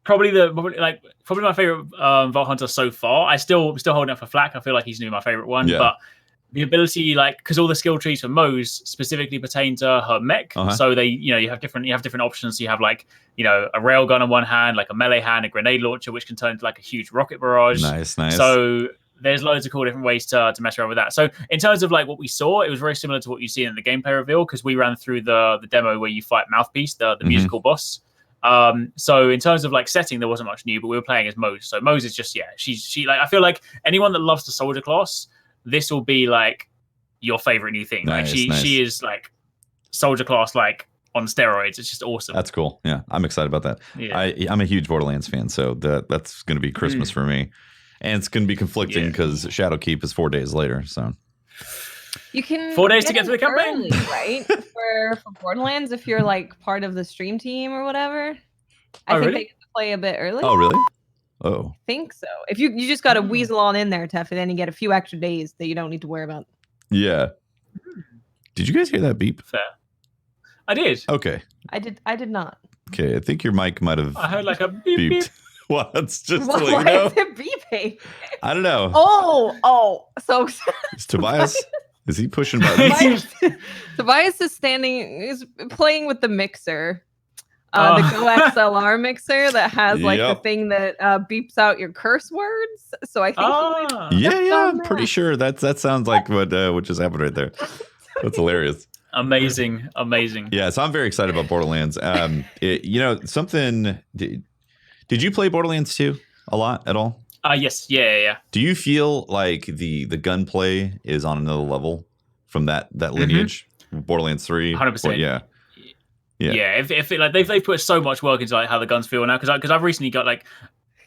Probably my favorite Vault Hunter so far. I still holding up for Flack. I feel like he's my favorite one. Yeah. But the ability, like, because all the skill trees for Mo's specifically pertain to her mech. So they, you have different options. So you have like, a railgun on one hand, like a melee hand, a grenade launcher, which can turn into like a huge rocket barrage. Nice. So there's loads of cool different ways to mess around with that. So in terms of like what we saw, it was very similar to what you see in the gameplay reveal, because we ran through the demo where you fight Mouthpiece, the musical boss. So in terms of like setting, there wasn't much new, but we were playing as Mose. So Mose is just, she like, I feel like anyone that loves the soldier class, this will be like your favorite new thing. Nice, like she is like soldier class, like on steroids. It's just awesome. That's cool. Yeah. I'm excited about that. Yeah. I'm a huge Borderlands fan, so that's going to be Christmas for me. And it's going to be conflicting because Shadowkeep is 4 days later. So you can 4 days to get to the campaign, right? for Borderlands, if you're like part of the stream team or whatever, I think they get to play a bit early. Oh, really? Oh, I think so. If you just got to weasel on in there, Tef, and then you get a few extra days that you don't need to worry about. Yeah. Did you guys hear that beep? Fair. I did. Okay. I did not. Okay, I think your mic might have. I heard like a beep beep. Well, it's just why is it beeping? I don't know. Oh, so is Tobias? Is he pushing buttons? Tobias is playing with the mixer, the Go XLR mixer that has like the thing that beeps out your curse words. So I think I'm pretty sure that sounds like what just happened right there. That's hilarious. Amazing. Yeah, so I'm very excited about Borderlands. Something. Did you play Borderlands 2 a lot at all? Yes. Yeah. Do you feel like the gunplay is on another level from that lineage? Borderlands 3? 100%. Yeah. If it, like they've put so much work into like how the guns feel now, because I've recently got like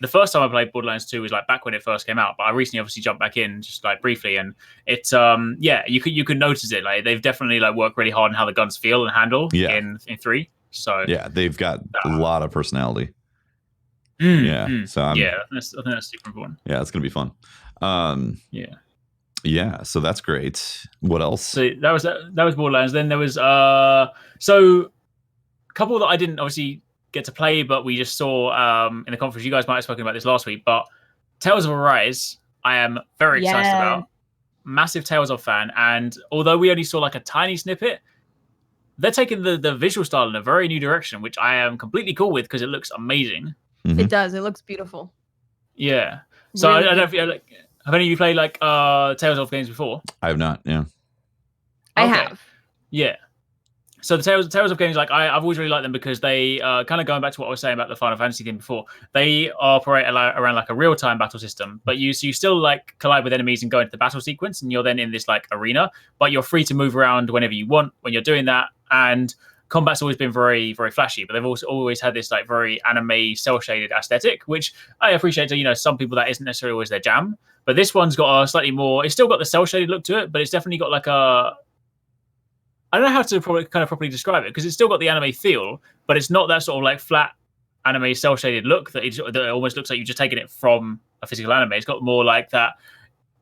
the first time I played Borderlands 2 was like back when it first came out, but I recently obviously jumped back in just like briefly, and it's you can notice it. Like they've definitely like worked really hard on how the guns feel and handle in 3. So yeah, they've got a lot of personality. So I think that's super important. Yeah, it's gonna be fun. Yeah, so that's great. What else? So that was Borderlands. Then there was so a couple that I didn't obviously get to play, but we just saw in the conference. You guys might have spoken about this last week, but Tales of Arise, I am very excited about. Massive Tales of fan, and although we only saw like a tiny snippet, they're taking the visual style in a very new direction, which I am completely cool with because it looks amazing. Mm-hmm. It does. It looks beautiful. Yeah. So really I don't know if you have any of you played like Tales of games before? I have not. Yeah. I have. Yeah. So the Tales of games, like I've always really liked them because they kind of going back to what I was saying about the Final Fantasy thing before. They operate around like a real time battle system, but you still like collide with enemies and go into the battle sequence, and you're then in this like arena, but you're free to move around whenever you want when you're doing that. And combat's always been very, very flashy, but they've also always had this like very anime cel shaded aesthetic, which I appreciate. You know, some people that isn't necessarily always their jam, but this one's got a slightly more. It's still got the cel shaded look to it, but it's definitely got like a. I don't know how to properly describe it because it's still got the anime feel, but it's not that sort of like flat anime cel shaded look that it almost looks like you've just taken it from a physical anime. It's got more like that.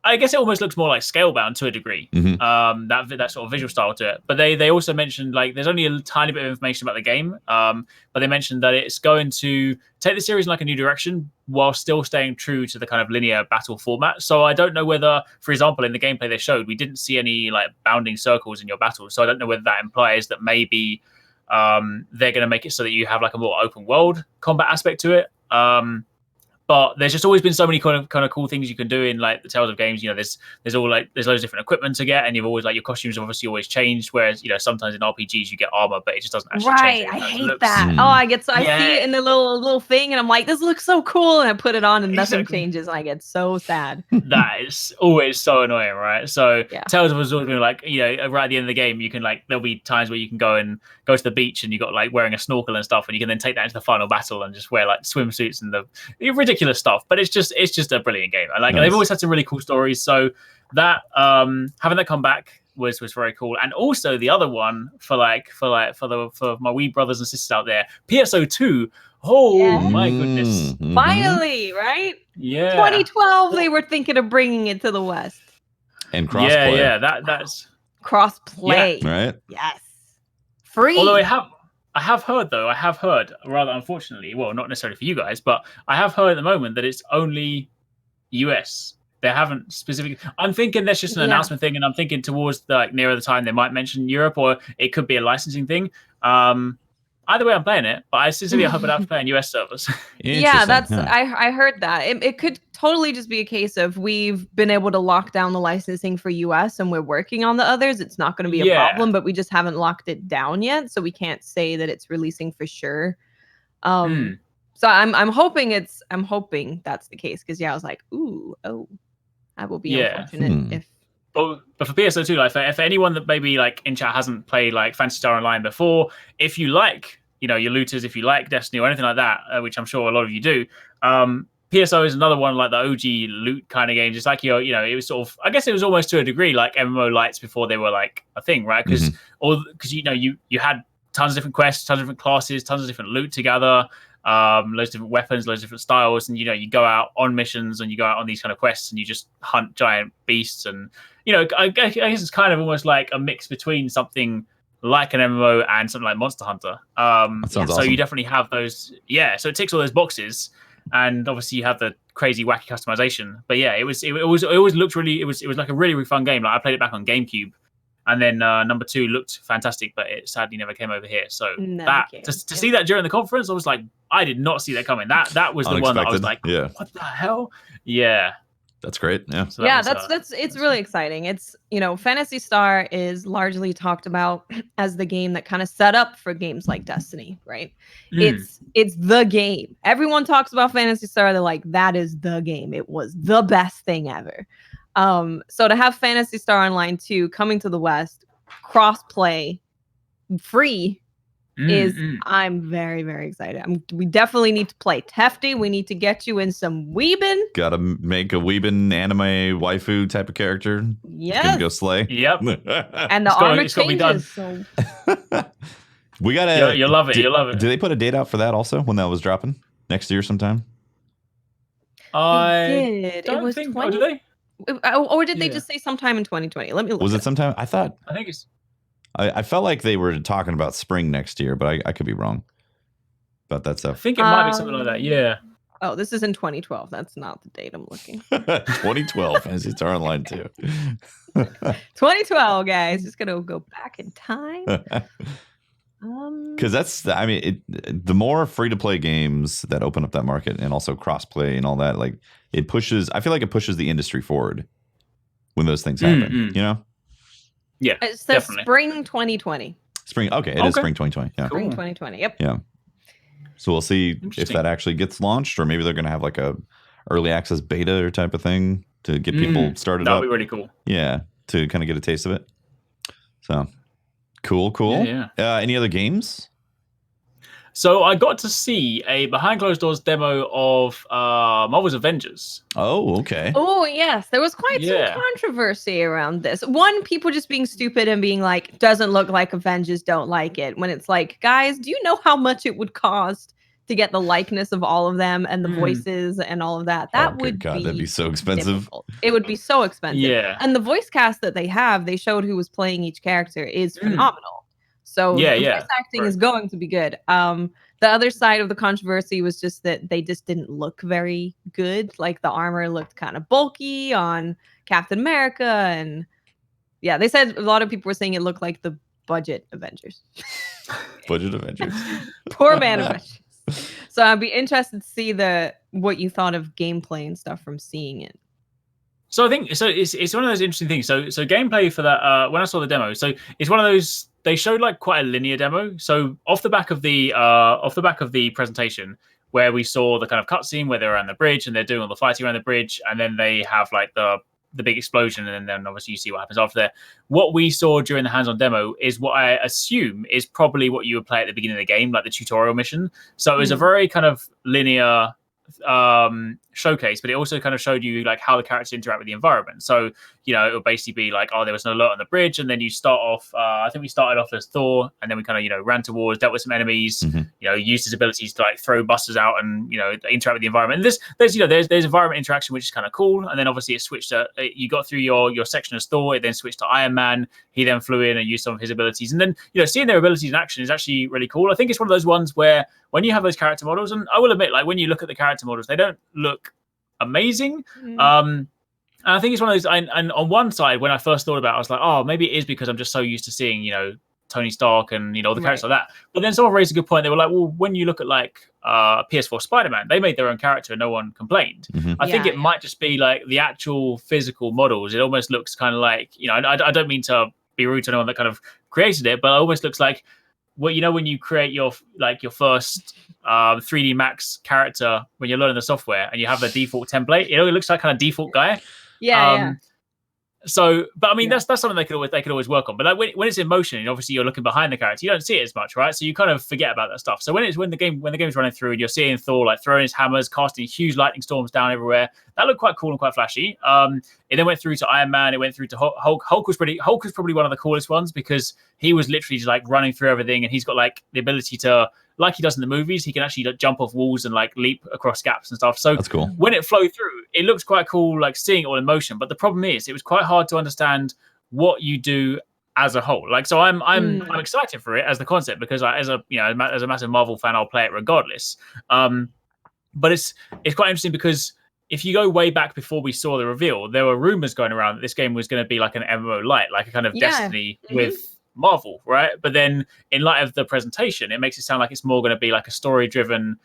I guess it almost looks more like Scalebound to a degree. Mm-hmm. That sort of visual style to it. But they also mentioned like there's only a tiny bit of information about the game. But they mentioned that it's going to take the series in like a new direction while still staying true to the kind of linear battle format. So I don't know whether, for example, in the gameplay they showed, we didn't see any like bounding circles in your battles. So I don't know whether that implies that maybe they're going to make it so that you have like a more open world combat aspect to it. But there's just always been so many kind of cool things you can do in like the Tales of games. You know, there's loads of different equipment to get, and you've always like your costumes obviously always changed. Whereas you know sometimes in RPGs you get armor, but it just doesn't actually change. Right, I hate that. Oh, I see it in the little thing, and I'm like, this looks so cool, and I put it on, and nothing changes, and I get so sad. That is always so annoying, right? So Tales of has always been like, you know, right at the end of the game, you can like there'll be times where you can go to the beach, and you got like wearing a snorkel and stuff, and you can then take that into the final battle and just wear like swimsuits and the ridiculous stuff, but it's just a brilliant game. I like it. They've always had some really cool stories, so that having that come back was very cool. And also the other one for my wee brothers and sisters out there, PSO2. My goodness, finally, right? Yeah, 2012 they were thinking of bringing it to the West and crossplay. That's crossplay, right? Yes, free. Although I have heard, rather unfortunately, well, not necessarily for you guys, but I have heard at the moment that it's only US. They haven't specifically. I'm thinking that's just an announcement thing, and I'm thinking towards nearer the time they might mention Europe, or it could be a licensing thing. Either way, I'm playing it, but I sincerely hope it have to play on US servers. Yeah, I heard that. It could totally just be a case of we've been able to lock down the licensing for US and we're working on the others. It's not going to be a problem, but we just haven't locked it down yet, so we can't say that it's releasing for sure. So I'm hoping that's the case because I was like, I will be unfortunate if. But for PSO2, like if anyone that maybe like in chat hasn't played like Phantasy Star Online before, if you like, you know, your looters, if you like Destiny or anything like that, which I'm sure a lot of you do, PSO is another one like the OG loot kind of games. It's like it was sort of, I guess it was almost to a degree like MMO lights before they were like a thing, right? Because you had tons of different quests, tons of different classes, tons of different loot to gather. Loads of different weapons, loads of different styles, and you go out on missions and you go out on these kind of quests and you just hunt giant beasts, and I guess it's kind of almost like a mix between something like an MMO and something like Monster Hunter. So awesome. You definitely have those. Yeah, so it ticks all those boxes, and obviously you have the crazy wacky customization. But yeah, it always looked really. It was like a really, really fun game. Like I played it back on GameCube. And then number 2 looked fantastic, but it sadly never came over here. So to see that during the conference, I was like, I did not see that coming. That was the one that I was like, what the hell? Yeah. That's great. Yeah. So it's really exciting. It's, Phantasy Star is largely talked about as the game that kind of set up for games like Destiny, right? It's the game. Everyone talks about Phantasy Star. They're like, that is the game. It was the best thing ever. So to have Phantasy Star Online 2 coming to the West, cross-play, free, I'm very, very excited. We definitely need to play Tefty. We need to get you in some Weebin. Gotta make a Weebin anime waifu type of character. Yes. Gonna go slay. Yep. And the armor changes. So. We gotta. You'll love it. You'll love it. Did they put a date out for that also when that was dropping? Next year sometime? I did. It was 20. Did they? Or did they just say sometime in 2020? Let me look. Was it sometime? I think it's. I felt like they were talking about spring next year, but I could be wrong about that stuff. I think it might be something like that. Yeah. Oh, this is in 2012. That's not the date I'm looking. 2012, Fantasy Star Online 2. 2012, guys. Just gonna go back in time. Because the more free-to-play games that open up that market, and also cross-play and all that, like I feel like it pushes the industry forward when those things happen. You know? Yeah, it says spring 2020. Spring. Okay, it is spring 2020. Yeah, spring 2020. Yep. Yeah. So we'll see if that actually gets launched, or maybe they're going to have like a early access beta or type of thing to get people started up. That'd be really cool. Yeah, to kind of get a taste of it. So cool. Yeah. Any other games? So I got to see a behind closed doors demo of Marvel's Avengers. Oh, okay. Oh, yes. There was quite some controversy around this. One, people just being stupid and being like, doesn't look like Avengers, don't like it. When it's like, guys, do you know how much it would cost to get the likeness of all of them and the voices and all of that? That'd be so expensive. Difficult. It would be so expensive. Yeah. And the voice cast that they showed who was playing each character is phenomenal. So the voice acting is going to be good. The other side of the controversy was just that they just didn't look very good. Like the armor looked kind of bulky on Captain America. And yeah, they said a lot of people were saying it looked like the budget Avengers. Budget Avengers. Poor man Avengers. So I'd be interested to see what you thought of gameplay and stuff from seeing it. So I think it's one of those interesting things. So gameplay for that when I saw the demo, so it's one of those, they showed like quite a linear demo. So off the back of the presentation, where we saw the kind of cutscene where they're on the bridge and they're doing all the fighting around the bridge, and then they have like the big explosion, and then obviously you see what happens after that. What we saw during the hands-on demo is what I assume is probably what you would play at the beginning of the game, like the tutorial mission. So it was a very kind of linear showcase, but it also kind of showed you like how the characters interact with the environment. So it would basically be like, there was an alert on the bridge, and then you start off I think we started off as Thor, and then we kind of ran towards, dealt with some enemies, used his abilities to like throw busters out and interact with the environment. And there's environment interaction, which is kind of cool. And then obviously it switched to you got through your section as Thor, it then switched to Iron Man. He then flew in and used some of his abilities, and then seeing their abilities in action is actually really cool. I think it's one of those ones where when you have those character models, and I will admit, like when you look at the character models, they don't look amazing. And I think it's one of those, and on one side, when I first thought about it, I was like, oh, maybe it is because I'm just so used to seeing Tony Stark and the characters like that. But then someone raised a good point. They were like, well, when you look at like PS4 Spider-Man, they made their own character and no one complained. I think it might just be like the actual physical models. It almost looks kind of like, I don't mean to be rude to anyone that kind of created it, but it almost looks like when you create your first 3D Max character, when you're learning the software and you have a default template, it looks like kind of default guy. So, but I mean, that's something they could always work on. But like when it's in motion, and obviously you're looking behind the character, you don't see it as much, right? So you kind of forget about that stuff. So when the game's running through, and you're seeing Thor like throwing his hammers, casting huge lightning storms down everywhere, that looked quite cool and quite flashy. It then went through to Iron Man. It went through to Hulk. Hulk was probably one of the coolest ones because he was literally just like running through everything, and he's got like the ability to, like he does in the movies, he can actually like, jump off walls and like leap across gaps and stuff. So that's cool. When it flowed through, it looks quite cool, like seeing it all in motion. But the problem is, it was quite hard to understand what you do as a whole. Like, so I'm excited for it as the concept because as a massive Marvel fan, I'll play it regardless. But it's quite interesting because if you go way back before we saw the reveal, there were rumors going around that this game was going to be like an MMO light, like a kind of Destiny with Marvel, right? But then in light of the presentation, it makes it sound like it's more going to be like a story-driven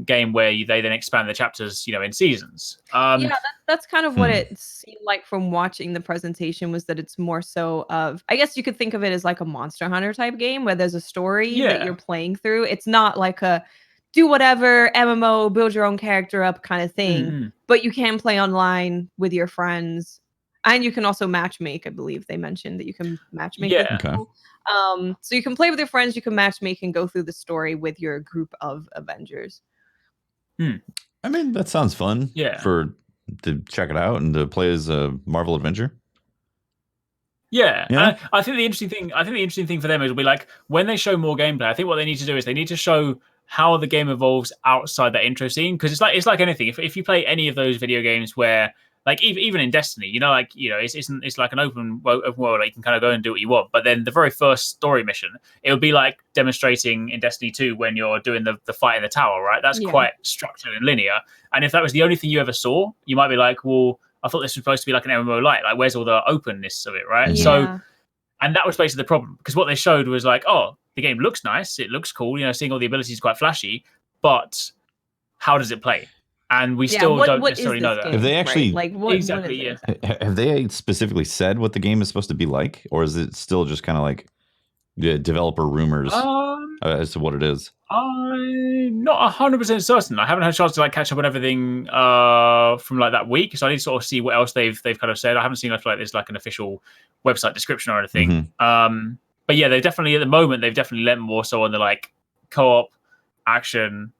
game where they then expand the chapters, in seasons. That's kind of what it seemed like from watching the presentation, was that it's more so of, I guess you could think of it as like a Monster Hunter type game where there's a story that you're playing through. It's not like a do whatever MMO, build your own character up kind of thing, but you can play online with your friends. And you can also matchmake. I believe they mentioned that you can matchmake. Yeah. Okay. So you can play with your friends, you can matchmake and go through the story with your group of Avengers. I mean, that sounds fun. Yeah. To check it out and to play as a Marvel Avenger. Yeah. I think the interesting thing for them is will be like when they show more gameplay. I think what they need to do is they need to show how the game evolves outside that intro scene, because it's like anything. If you play any of those video games where like even in Destiny, it's like an open world, like you can kind of go and do what you want. But then the very first story mission, it would be like demonstrating in Destiny 2 when you're doing the fight in the tower, right? That's quite structured and linear. And if that was the only thing you ever saw, you might be like, well, I thought this was supposed to be like an MMO light. Like, where's all the openness of it, right? Yeah. So, and that was basically the problem, because what they showed was like, oh, the game looks nice, it looks cool, seeing all the abilities is quite flashy, but how does it play? And we still don't necessarily know that. Have they actually exactly? Have they specifically said what the game is supposed to be like, or is it still just kind of like the developer rumors as to what it is? I'm not 100% certain. I haven't had a chance to like catch up on everything from like that week, so I need to sort of see what else they've kind of said. I haven't seen like there's like an official website description or anything. But yeah, they've definitely lent more so on the like co-op action.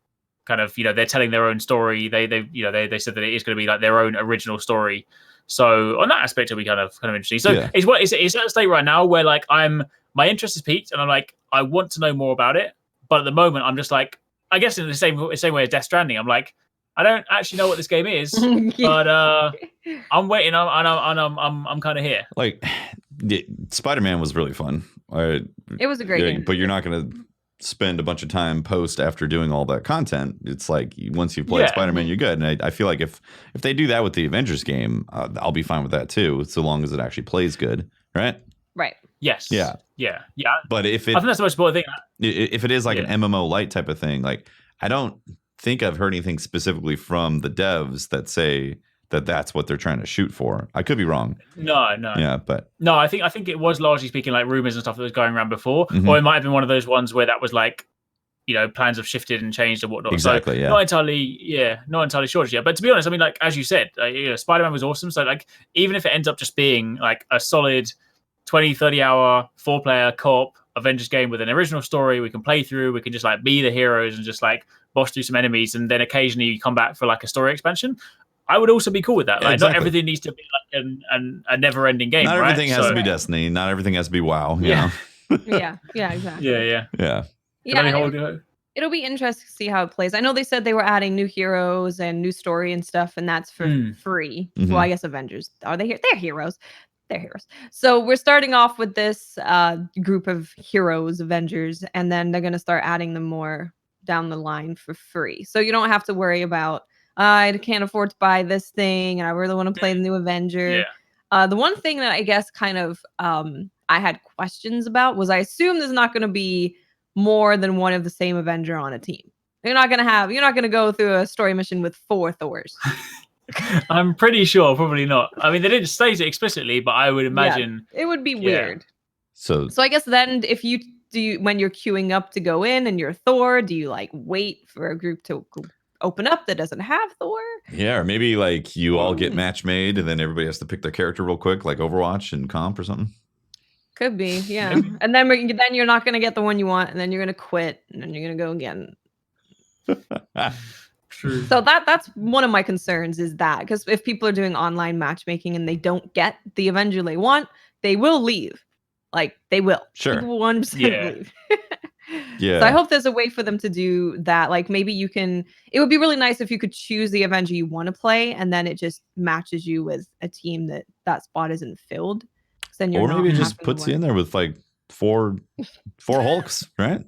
Kind of, they're telling their own story. They said that it is going to be like their own original story. So on that aspect, it'll be kind of interesting. So it's at a state right now where like my interest is peaked, and I'm like, I want to know more about it. But at the moment, I'm just like, I guess in the same way as Death Stranding, I'm like, I don't actually know what this game is, but I'm waiting. I'm kind of here. Like, Spider-Man was really fun. It was a great game, but you're not going to spend a bunch of time post after doing all that content. It's like once you've played Spider-Man, you're good. And I feel like if they do that with the Avengers game, I'll be fine with that too, so long as it actually plays good, right? Right. Yes. Yeah. But I think that's the most important thing. If it is like an MMO light type of thing, like I don't think I've heard anything specifically from the devs that say that that's what they're trying to shoot for. I could be wrong. No. Yeah, but no, I think it was largely speaking like rumors and stuff that was going around before, or it might have been one of those ones where that was like, plans have shifted and changed and whatnot. Exactly. So not entirely sure yet. But to be honest, I mean, like as you said, Spider-Man was awesome. So like even if it ends up just being like a solid 20-30 hour 4-player co-op Avengers game with an original story we can play through, we can just like be the heroes and just like boss through some enemies, and then occasionally you come back for like a story expansion, I would also be cool with that. Like, not everything needs to be like a never-ending game. Not everything has to be Destiny. Not everything has to be WoW. Yeah, exactly. Yeah. It'll be interesting to see how it plays. I know they said they were adding new heroes and new story and stuff, and that's for free. Well, I guess Avengers, are they here? They're heroes. They're heroes. So we're starting off with this group of heroes, Avengers, and then they're going to start adding them more down the line for free. So you don't have to worry about, I can't afford to buy this thing, and I really want to play the new Avenger. The one thing that I guess kind of I had questions about was, I assume there's not going to be more than one of the same Avenger on a team. You're not going to go through a story mission with 4 Thors. I'm pretty sure probably not. I mean, they didn't state it explicitly, but I would imagine it would be weird. So I guess then if you do, when you're queuing up to go in and you're Thor, do you like wait for a group to open up that doesn't have Thor? Yeah, or maybe like you all get match made and then everybody has to pick their character real quick, like Overwatch and comp or something. Could be, yeah. And then you're not going to get the one you want, and then you're going to quit, and then you're going to go again. True. So that's one of my concerns, is that because if people are doing online matchmaking and they don't get the Avenger they want, they will leave. Like, they will. Sure. 100% leave. Yeah. So I hope there's a way for them to do that. Like, maybe it would be really nice if you could choose the Avenger you want to play, and then it just matches you with a team that spot isn't filled. Then you're maybe it just puts you in there with like four Hulks, right?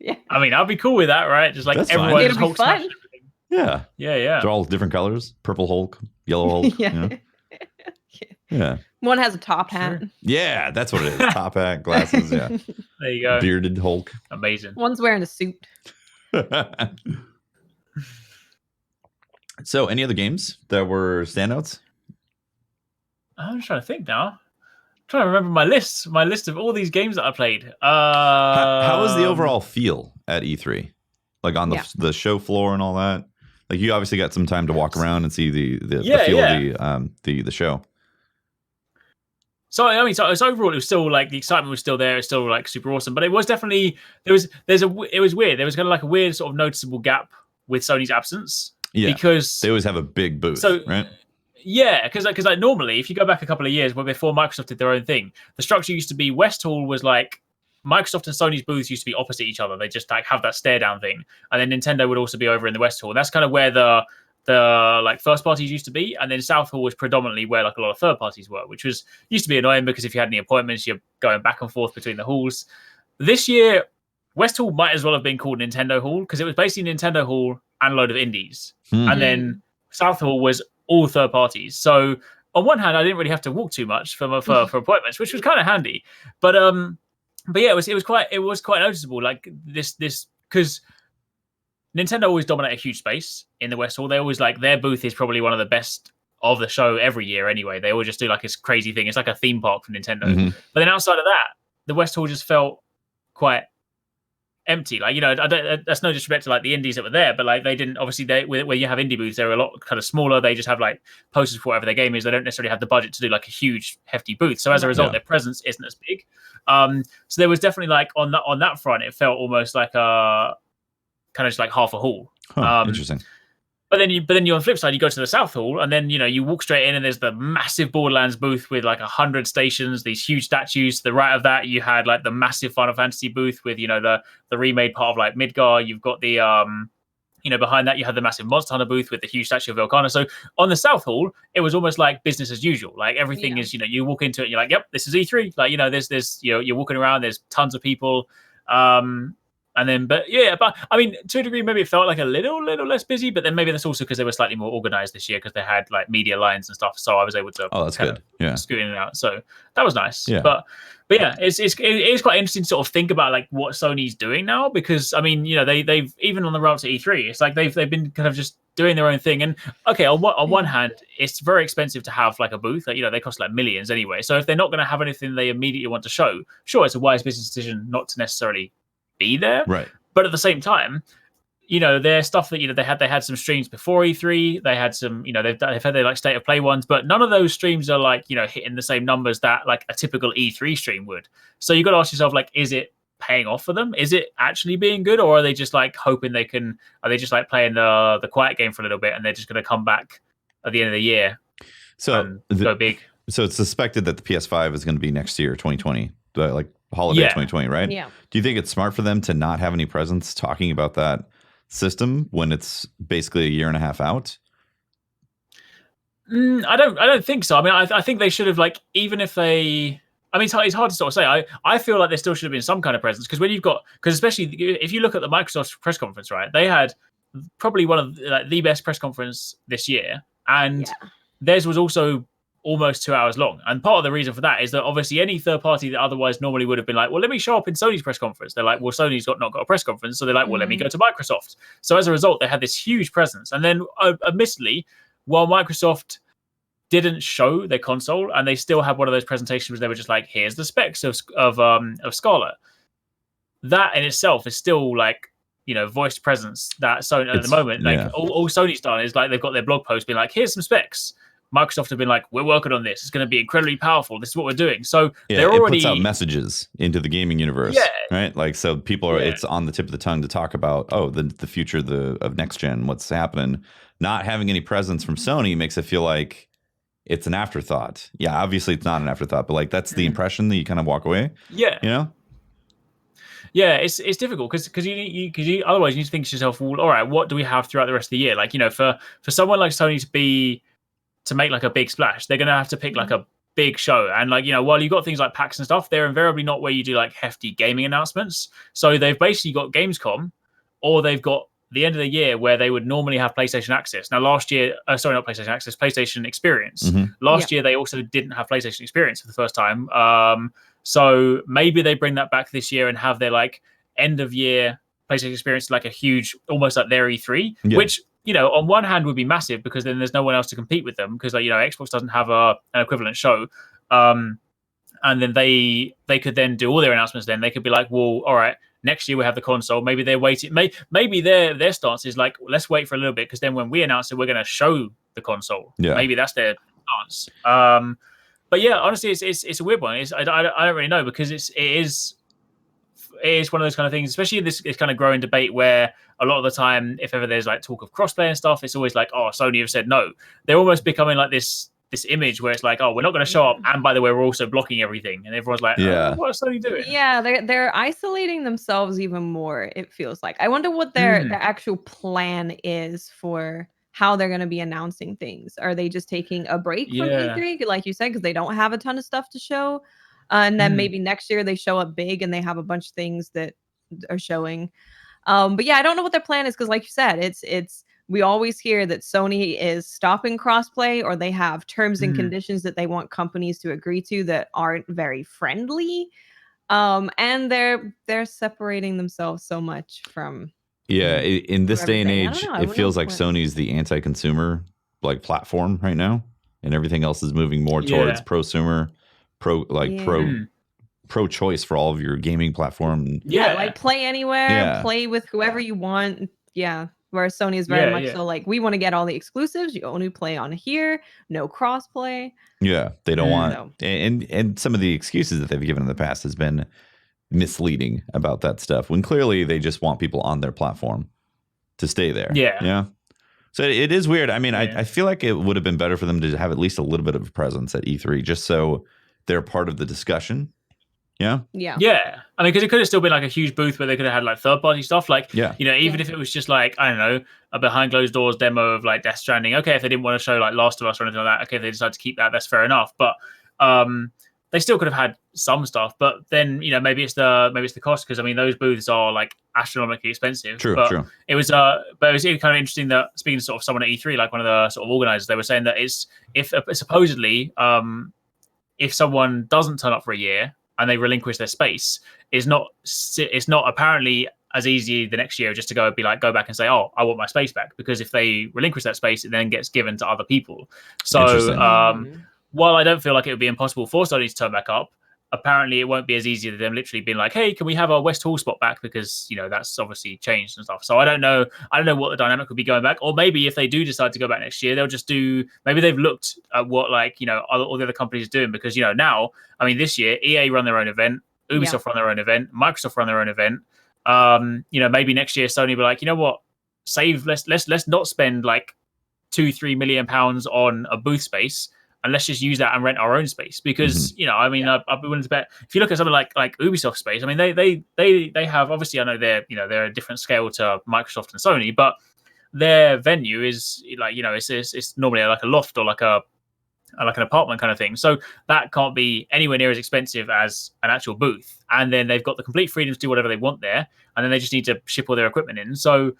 Yeah. I mean, I'll be cool with that, right? Just like everyone's Hulk smash everything. Yeah. They're all different colors: purple Hulk, yellow Hulk. Yeah. One has a top hat. Sure. Yeah, that's what it is. Top hat, glasses. Yeah. There you go. Bearded Hulk. Amazing. One's wearing a suit. So, any other games that were standouts? I'm just trying to think now. Trying to remember my list of all these games that I played. How was the overall feel at E3? Like on the show floor and all that? Like, you obviously got some time to walk around and see the feel of the show. So I mean, so overall, it was still like the excitement was still there. It's still like super awesome, but it was definitely it was weird. There was kind of like a weird sort of noticeable gap with Sony's absence. Yeah, because they always have a big booth, right? Yeah, because like normally, if you go back a couple of years, before Microsoft did their own thing, the structure used to be West Hall was like Microsoft and Sony's booths used to be opposite each other. They just like have that stare down thing, and then Nintendo would also be over in the West Hall. That's kind of where the the like first parties used to be, and then South Hall was predominantly where like a lot of third parties were, which was used to be annoying because if you had any appointments, you're going back and forth between the halls. This year, West Hall might as well have been called Nintendo Hall because it was basically Nintendo Hall and a load of indies, and then South Hall was all third parties. So on one hand, I didn't really have to walk too much for appointments, which was kind of handy. But yeah, it was quite noticeable. Like this because Nintendo always dominate a huge space in the West Hall. They always like their booth is probably one of the best of the show every year. Anyway, they always just do like this crazy thing. It's like a theme park for Nintendo. But then outside of that, the West Hall just felt quite empty. Like, you know, that's no disrespect to like the indies that were there, but like they didn't obviously where you have indie booths, they're a lot kind of smaller. They just have like posters for whatever their game is. They don't necessarily have the budget to do like a huge hefty booth. So as a result, their presence isn't as big. So there was definitely like on that front, it felt almost like a kind of just like half a hall. Interesting. But then you on the flip side, you go to the South Hall, and then, you know, you walk straight in, and there's the massive Borderlands booth with like 100 stations, these huge statues. To the right of that, you had like the massive Final Fantasy booth with, you know, the remade part of like Midgar. You've got the you know, behind that you had the massive Monster Hunter booth with the huge statue of Volcana. So on the South Hall, it was almost like business as usual. Like everything is, you know, you walk into it, and you're like, yep, this is E3. Like, you know, there's you know, you're walking around, there's tons of people. And then, but I mean, to a degree, maybe it felt like a little less busy, but then maybe that's also because they were slightly more organized this year because they had like media lines and stuff. So I was able to that's good. scoot in and out. So that was nice. Yeah. But yeah, it is quite interesting to sort of think about like what Sony's doing now, because I mean, you know, they've even on the route to E3, it's like they've been kind of just doing their own thing. And okay, on one hand, it's very expensive to have like a booth. Like, you know, they cost like millions anyway. So if they're not going to have anything they immediately want to show, sure, it's a wise business decision not to necessarily be there, right? But at the same time, you know, there's stuff that, you know, they had some streams before E3. They had some, you know, they've had their like state of play ones, but none of those streams are like, you know, hitting the same numbers that like a typical E3 stream would. So you got to ask yourself, like, is it paying off for them? Is it actually being good, or are they just like hoping they can? Are they just like playing the quiet game for a little bit, and they're just going to come back at the end of the year? So go big. So it's suspected that the PS5 is going to be next year, 2020, like holiday 2020, right? Yeah. Do you think it's smart for them to not have any presence talking about that system when it's basically a year and a half out? I don't think so. I mean, I think they should have, like, even if they, I mean, it's hard to sort of say. I feel like there still should have been some kind of presence, because when you've got, because especially if you look at the Microsoft press conference, right? They had probably one of like the best press conference this year, and theirs was also almost 2 hours long. And part of the reason for that is that obviously any third party that otherwise normally would have been like, well, let me show up in Sony's press conference. They're like, well, Sony's not got a press conference. So they're like, well, let me go to Microsoft. So as a result, they had this huge presence. And then admittedly, while Microsoft didn't show their console, and they still had one of those presentations where they were just like, here's the specs of Scarlet. That in itself is still like, you know, voiced presence that Sony at the moment, like all Sony's done is like, they've got their blog post being like, here's some specs. Microsoft have been like, we're working on this. It's going to be incredibly powerful. This is what we're doing. So they're already... It puts out messages into the gaming universe, right? Like, so people are, it's on the tip of the tongue to talk about, the future of next gen, what's happening. Not having any presence from Sony makes it feel like it's an afterthought. Yeah, obviously it's not an afterthought, but like that's the impression that you kind of walk away. Yeah. You know? Yeah, it's difficult because you otherwise you need to think to yourself, well, all right, what do we have throughout the rest of the year? Like, you know, for someone like Sony to make like a big splash, they're going to have to pick like a big show. And like, you know, while you've got things like PAX and stuff, they're invariably not where you do like hefty gaming announcements. So they've basically got Gamescom, or they've got the end of the year where they would normally have PlayStation Access. Now last year, sorry, not PlayStation Access, PlayStation Experience. Last year, they also didn't have PlayStation Experience for the first time. So maybe they bring that back this year and have their like end of year PlayStation Experience, like a huge, almost like their E3, which, you know, on one hand would be massive because then there's no one else to compete with them, because, like, you know, Xbox doesn't have an equivalent show. And then they could then do all their announcements. Then they could be like, well, all right, next year we have the console. Maybe they're waiting. Maybe their stance is like, let's wait for a little bit, because then when we announce it, we're going to show the console. Yeah. Maybe that's their stance. But yeah, honestly, it's a weird one. I don't really know, because it is one of those kind of things, especially in this kind of growing debate where a lot of the time, if ever there's like talk of crossplay and stuff, it's always like, oh, Sony have said no. They're almost becoming like this image where it's like, oh, we're not going to show up, and by the way, we're also blocking everything, and everyone's like, oh, what is Sony doing? Yeah, they're isolating themselves even more, it feels like. I wonder what their actual plan is for how they're going to be announcing things. Are they just taking a break from E3, like you said, because they don't have a ton of stuff to show? And then maybe next year they show up big and they have a bunch of things that are showing. But yeah, I don't know what their plan is, because like you said, it's we always hear that Sony is stopping crossplay, or they have terms and conditions that they want companies to agree to that aren't very friendly. And they're separating themselves so much from in this day and age, it feels like what. Sony's the anti-consumer like platform right now, and everything else is moving more towards prosumer, pro-choice for all of your gaming platform. Like play anywhere, play with whoever you want. Whereas Sony is very much so like, we want to get all the exclusives. You only play on here, no crossplay. Yeah, they don't want, and some of the excuses that they've given in the past has been misleading about that stuff, when clearly they just want people on their platform to stay there. So it is weird. I mean, I feel like it would have been better for them to have at least a little bit of a presence at E3, just so they're part of the discussion. I mean, because it could have still been like a huge booth where they could have had like third-party stuff, like even if it was just like, I don't know, a behind closed doors demo of like Death Stranding. Okay, if they didn't want to show like Last of Us or anything like that, okay, if they decided to keep that, that's fair enough. But they still could have had some stuff. But then maybe it's the cost, because I mean those booths are like astronomically expensive. True. It was kind of interesting that, speaking to sort of someone at E3, like one of the sort of organizers, they were saying that it's supposedly if someone doesn't turn up for a year and they relinquish their space, it's not apparently as easy the next year just to go back and say, oh, I want my space back, because if they relinquish that space, it then gets given to other people. So while I don't feel like it would be impossible for Sony to turn back up, apparently it won't be as easy to them literally being like, hey, can we have our West Hall spot back, because that's obviously changed and stuff. So I don't know what the dynamic would be going back. Or maybe if they do decide to go back next year, they'll just maybe they've looked at what all the other companies are doing, because now, I mean, this year EA run their own event, Ubisoft run their own event, Microsoft run their own event. Maybe next year Sony will be like, you know what, let's not spend like 2-3 million pounds on a booth space, and let's just use that and rent our own space, because I mean, I'd be willing to bet, if you look at something like Ubisoft space, I mean they have, obviously I know they're a different scale to Microsoft and Sony, but their venue is like it's normally like a loft or like an apartment kind of thing, so that can't be anywhere near as expensive as an actual booth, and then they've got the complete freedom to do whatever they want there, and then they just need to ship all their equipment in. So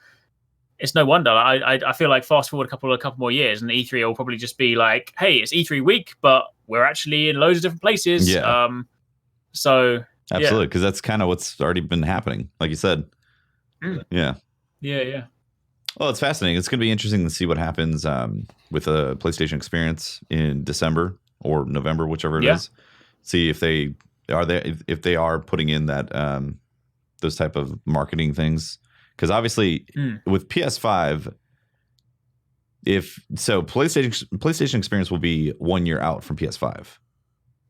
it's no wonder. I feel like fast forward a couple more years, and E3 will probably just be like, hey, it's E3 week, but we're actually in loads of different places. So absolutely, because that's kind of what's already been happening, like you said. Yeah. Well, it's fascinating. It's going to be interesting to see what happens with a PlayStation experience in December or November, whichever it is. See if they are putting in that those type of marketing things. Because obviously, with PS5, PlayStation Experience will be 1 year out from PS5.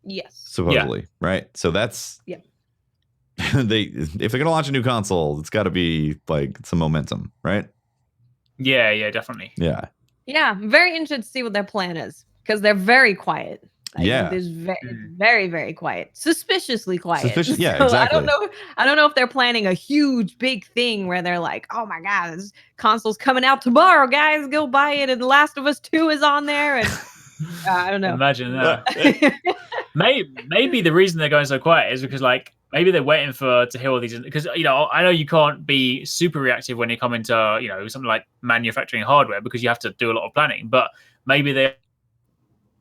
Yes. Supposedly, right? So that's if they're gonna launch a new console, it's got to be like some momentum, right? Yeah, definitely. Yeah, I'm very interested to see what their plan is, because they're very quiet. There's very, very quiet, suspiciously quiet. Yeah, so exactly. I don't know if they're planning a huge, big thing where they're like, "Oh my God, this console's coming out tomorrow, guys, go buy it." And The Last of Us 2 is on there, and I don't know. Imagine that. maybe the reason they're going so quiet is because like maybe they're waiting to hear all these, because I know you can't be super reactive when you come into something like manufacturing hardware, because you have to do a lot of planning. But maybe they.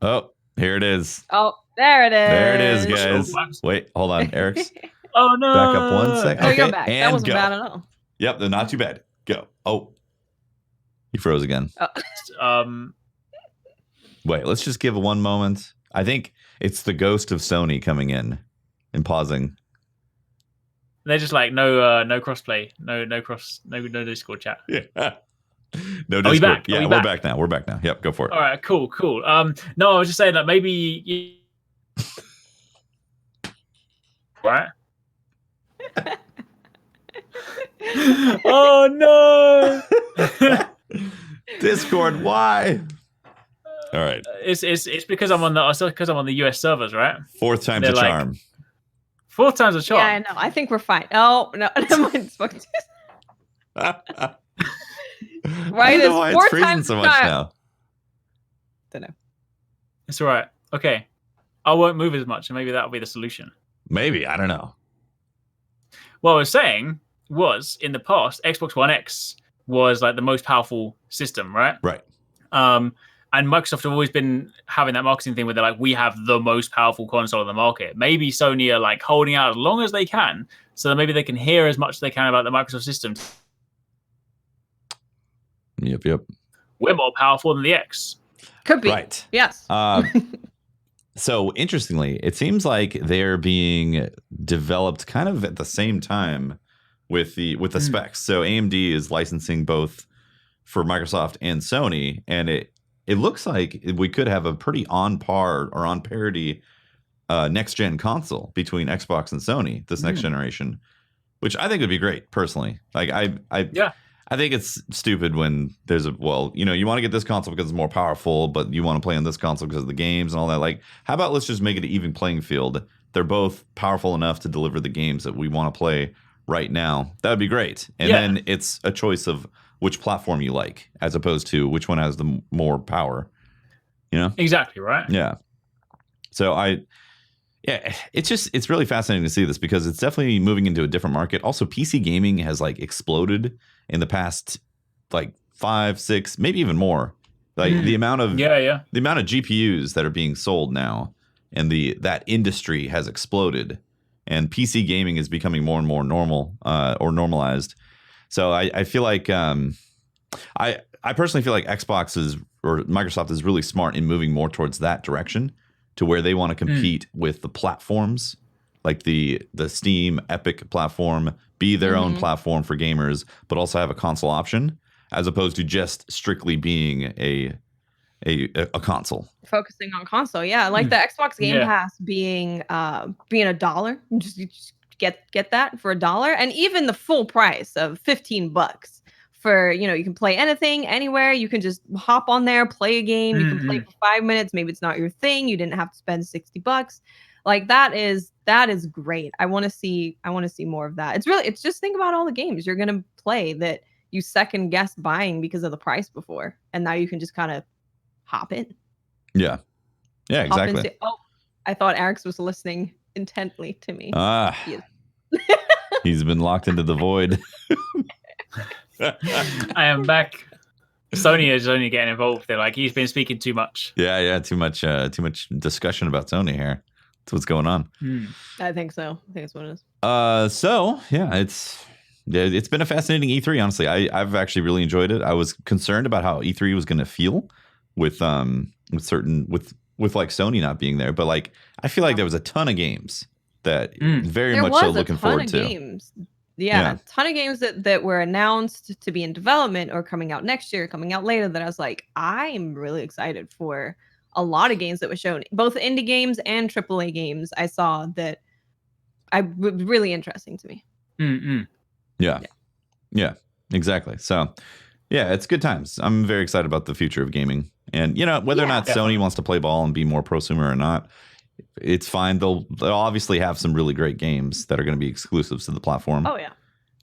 Oh. Here it is. Oh, there it is. There it is, guys. Wait, hold on, Arekkz. Oh no! Back up 1 second. Okay, you're back. That wasn't bad at all. Yep, they're not too bad. Go. Oh, he froze again. Wait, let's just give 1 moment. I think it's the ghost of Sony coming in and pausing. They're just like no crossplay, no Discord chat. Yeah. No Discord. Are we back? Yeah, we're back now. We're back now. Yep, go for it. All right, cool. No, I was just saying that maybe. Right. Oh no! Discord, why? All right. It's because I'm on the US servers, right? Fourth time's a charm. Fourth time's a charm. Yeah, I know. I think we're fine. Oh no, never mind. Why I don't is know why 4 it's freezing times so much now. Don't know. It's all right. Okay. I won't move as much, and maybe that'll be the solution. Maybe. I don't know. What I was saying was, in the past, Xbox One X was like the most powerful system, right? Right. And Microsoft have always been having that marketing thing where they're like, we have the most powerful console on the market. Maybe Sony are like holding out as long as they can, so that maybe they can hear as much as they can about the Microsoft system. Yep. We're more powerful than the X. Could be. Right. Yes. So interestingly, it seems like they're being developed kind of at the same time with the specs. So AMD is licensing both for Microsoft and Sony, and it looks like we could have a pretty on par or on parity next gen console between Xbox and Sony this next generation, which I think would be great personally. Like I think it's stupid when there's you want to get this console because it's more powerful, but you want to play on this console because of the games and all that. Like, how about let's just make it an even playing field? They're both powerful enough to deliver the games that we want to play right now. That would be great. And then it's a choice of which platform you like, as opposed to which one has the more power. You know? Exactly, right? Yeah. So it's really fascinating to see this because it's definitely moving into a different market. Also, PC gaming has like exploded in the past like 5, 6, maybe even more. Like the amount of the amount of GPUs that are being sold now, and that industry has exploded, and PC gaming is becoming more and more normal or normalized. So I feel like I personally feel like Microsoft is really smart in moving more towards that direction, to where they want to compete with the platforms, like the Steam Epic platform, be their own platform for gamers, but also have a console option, as opposed to just strictly being a console. Focusing on console, yeah, like the Xbox Game Pass being $1. Just get that for $1, and even the full price of $15 for, you can play anything, anywhere. You can just hop on there, play a game. You can play for 5 minutes. Maybe it's not your thing. You didn't have to spend $60. Like that is great. I want to see more of that. It's just think about all the games you're gonna play that you second guess buying because of the price before, and now you can just kind of hop in. Yeah, exactly. I thought Arekkz was listening intently to me. He's been locked into the void. I am back. Sony is only getting involved. They're like, he's been speaking too much. Yeah, too much discussion about Sony here. That's what's going on. I think so. I think that's what it is. So yeah, it's been a fascinating E3. Honestly, I've actually really enjoyed it. I was concerned about how E3 was going to feel with like Sony not being there, but like I feel like there was a ton of games that very much so looking forward to. Games. Yeah, a ton of games that were announced to be in development or coming out next year, coming out later, that I was like, I'm really excited for. A lot of games that were shown, both indie games and AAA games, I saw that was really interesting to me. Yeah, exactly. So yeah, it's good times. I'm very excited about the future of gaming, and whether or not Sony wants to play ball and be more prosumer or not, it's fine. They'll obviously have some really great games that are going to be exclusives to the platform. Oh yeah.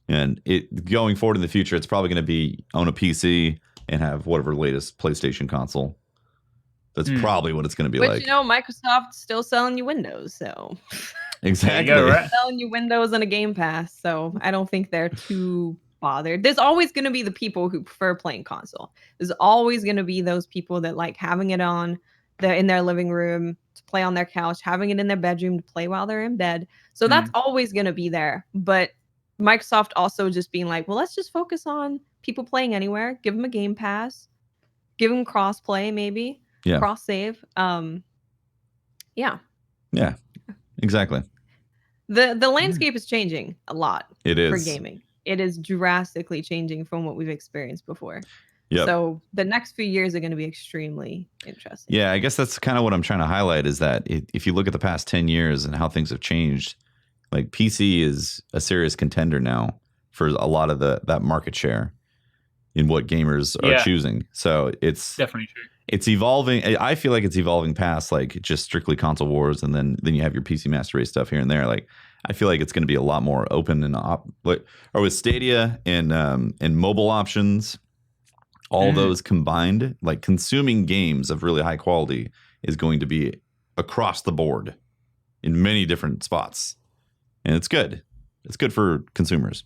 And it going forward in the future, it's probably going to be own a PC and have whatever latest PlayStation console. That's probably what it's going to be like. But Microsoft's still selling you Windows, so exactly, selling you Windows and a Game Pass. So I don't think they're too bothered. There's always going to be the people who prefer playing console. There's always going to be those people that like having it on in their living room to play on their couch, having it in their bedroom to play while they're in bed. So that's always going to be there. But Microsoft also just being like, well, let's just focus on people playing anywhere. Give them a Game Pass. Give them cross-play, maybe. Yeah. Cross save. Yeah, exactly. The landscape is changing a lot. It is for gaming. It is drastically changing from what we've experienced before. Yep. So the next few years are going to be extremely interesting. Yeah, I guess that's kind of what I'm trying to highlight is that if you look at the past 10 years and how things have changed, like PC is a serious contender now for a lot of that market share in what gamers are choosing. So it's definitely true. It's evolving. I feel like it's evolving past like just strictly console wars, and then you have your PC Master Race stuff here and there. Like I feel like it's going to be a lot more open and or with Stadia and mobile options All those combined, like consuming games of really high quality, is going to be across the board in many different spots. And it's good. It's good for consumers.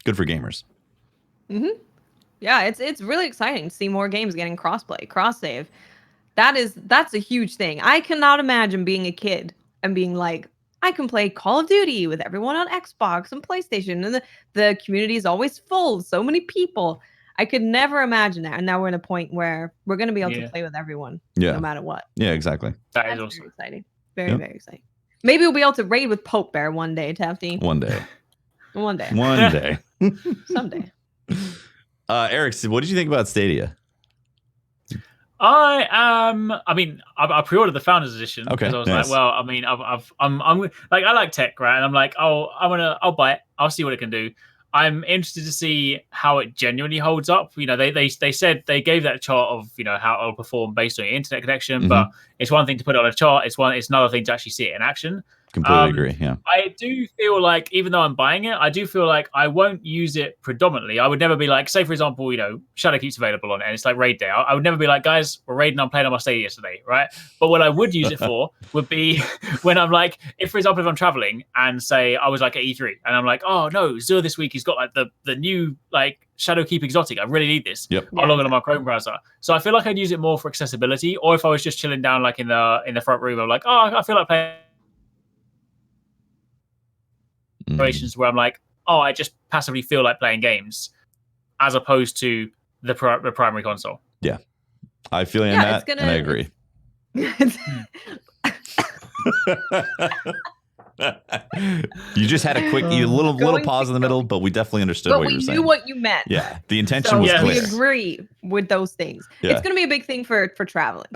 Good for gamers. Mm-hmm. Yeah, it's really exciting to see more games getting crossplay, cross save. That's a huge thing. I cannot imagine being a kid and being like, I can play Call of Duty with everyone on Xbox and PlayStation, and the community is always full, so many people. I could never imagine that. And now we're in a point where we're going to be able to play with everyone, no matter what. Yeah, exactly. That is awesome. Very exciting. Very, very exciting. Maybe we'll be able to raid with Pope Bear one day, Tefty. One day. One day. One day. Someday. Arekkz, what did you think about Stadia? I mean, I pre-ordered the Founders Edition because I was like, well, I mean, I'm like, I like tech, right? And I'm like, I'll buy it. I'll see what it can do. I'm interested to see how it genuinely holds up. You know, they said they gave that chart of, you know, how it'll perform based on your internet connection, but it's one thing to put it on a chart. It's another thing to actually see it in action. Completely agree. Yeah. I do feel like, even though I'm buying it, I do feel like I won't use it predominantly. I would never be like, say for example, you know, Shadow keeps available on it and it's like raid day. I would never be like, guys, we're raiding. I'm playing on my Stadia yesterday, right? But what I would use it for would be when I'm like, if for example, if I'm traveling and say I was like at E3 and I'm like, oh no, Zur this week he's got like the new like Shadowkeep exotic. I really need this. Yep. I'll log on my Chrome browser. So I feel like I'd use it more for accessibility, or if I was just chilling down like in the front room, I'm like, oh, I feel like playing. Situations where I'm like, oh, I just passively feel like playing games, as opposed to the primary console. Yeah, I feel you on that, and I agree. You just had a quick, little pause in the middle, but we definitely understood what you were saying. We knew what you meant. Yeah, the intention was clear. We agree with those things. Yeah. It's going to be a big thing for traveling,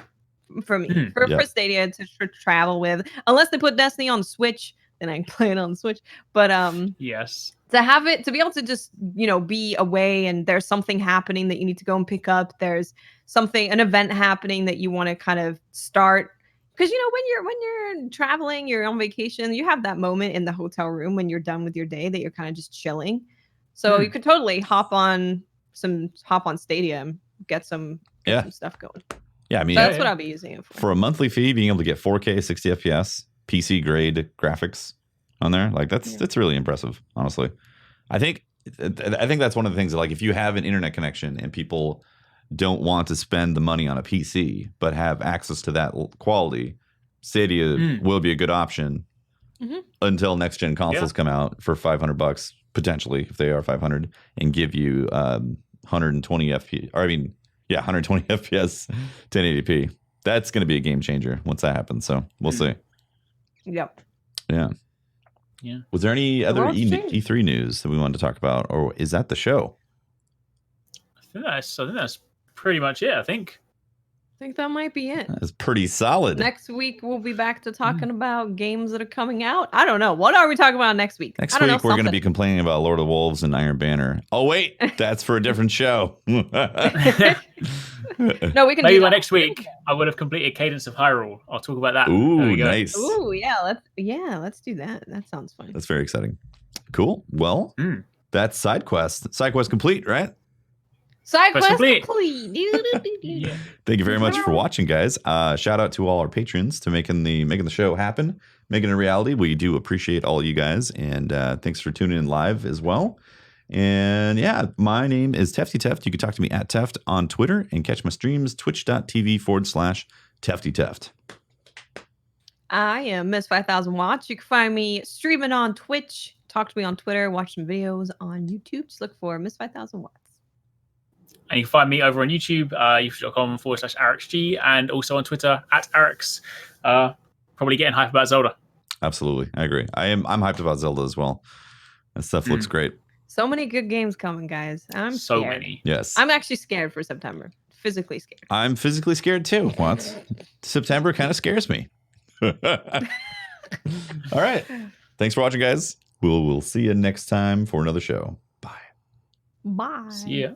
for me, for Stadia to travel with. Unless they put Destiny on Switch, then I can play it on the Switch. But yes, to have it, to be able to just, you know, be away and there's something happening that you need to go and pick up. There's an event happening that you want to kind of start. Because, you know, when you're traveling, you're on vacation, you have that moment in the hotel room when you're done with your day that you're kind of just chilling. So you could totally hop on Stadia and get some stuff going. Yeah, I mean, so that's what I'll be using it for. For a monthly fee, being able to get 4K 60 FPS, PC grade graphics on there, like that's really impressive, honestly. I think that's one of the things that, like, if you have an internet connection and people don't want to spend the money on a PC but have access to that quality, Stadia will be a good option until next gen consoles come out for $500 potentially, if they are 500, and give you 120 FPS, or 120 FPS 1080p. That's going to be a game changer once that happens. So we'll see. Yep. Yeah. Was there any other E3 news that we wanted to talk about, or is that the show? I think that's pretty much it. I think that might be it. That's pretty solid. Next week we'll be back to talking about games that are coming out. I don't know. What are we talking about next week? Next week we're going to be complaining about Lord of the Wolves and Iron Banner. Oh wait, that's for a different show. No, we can maybe do by next week I would have completed Cadence of Hyrule. I'll talk about that. Ooh, nice. Ooh, let's do that. That sounds fun. That's very exciting. Cool. Well, that's SideQuest. SideQuest complete, right? SideQuest complete. Thank you very much for watching, guys. Shout out to all our patrons to making the show happen, making it a reality. We do appreciate all you guys, and thanks for tuning in live as well. And yeah, my name is Tefty Teft. You can talk to me at Teft on Twitter and catch my streams, twitch.tv/TeftyTeft. I am Miss 5000 Watts. You can find me streaming on Twitch, talk to me on Twitter, watch some videos on YouTube. Just look for Miss 5000 Watts. And you can find me over on YouTube, youtube.com/ArexG, and also on Twitter at Arekkz. Probably getting hype about Zelda. Absolutely. I agree. I'm hyped about Zelda as well. That stuff looks great. So many good games coming, guys. I'm so scared. Many. Yes. I'm actually scared for September. Physically scared. I'm physically scared too. What? September kind of scares me. All right. Thanks for watching, guys. We'll see you next time for another show. Bye. Bye. See ya.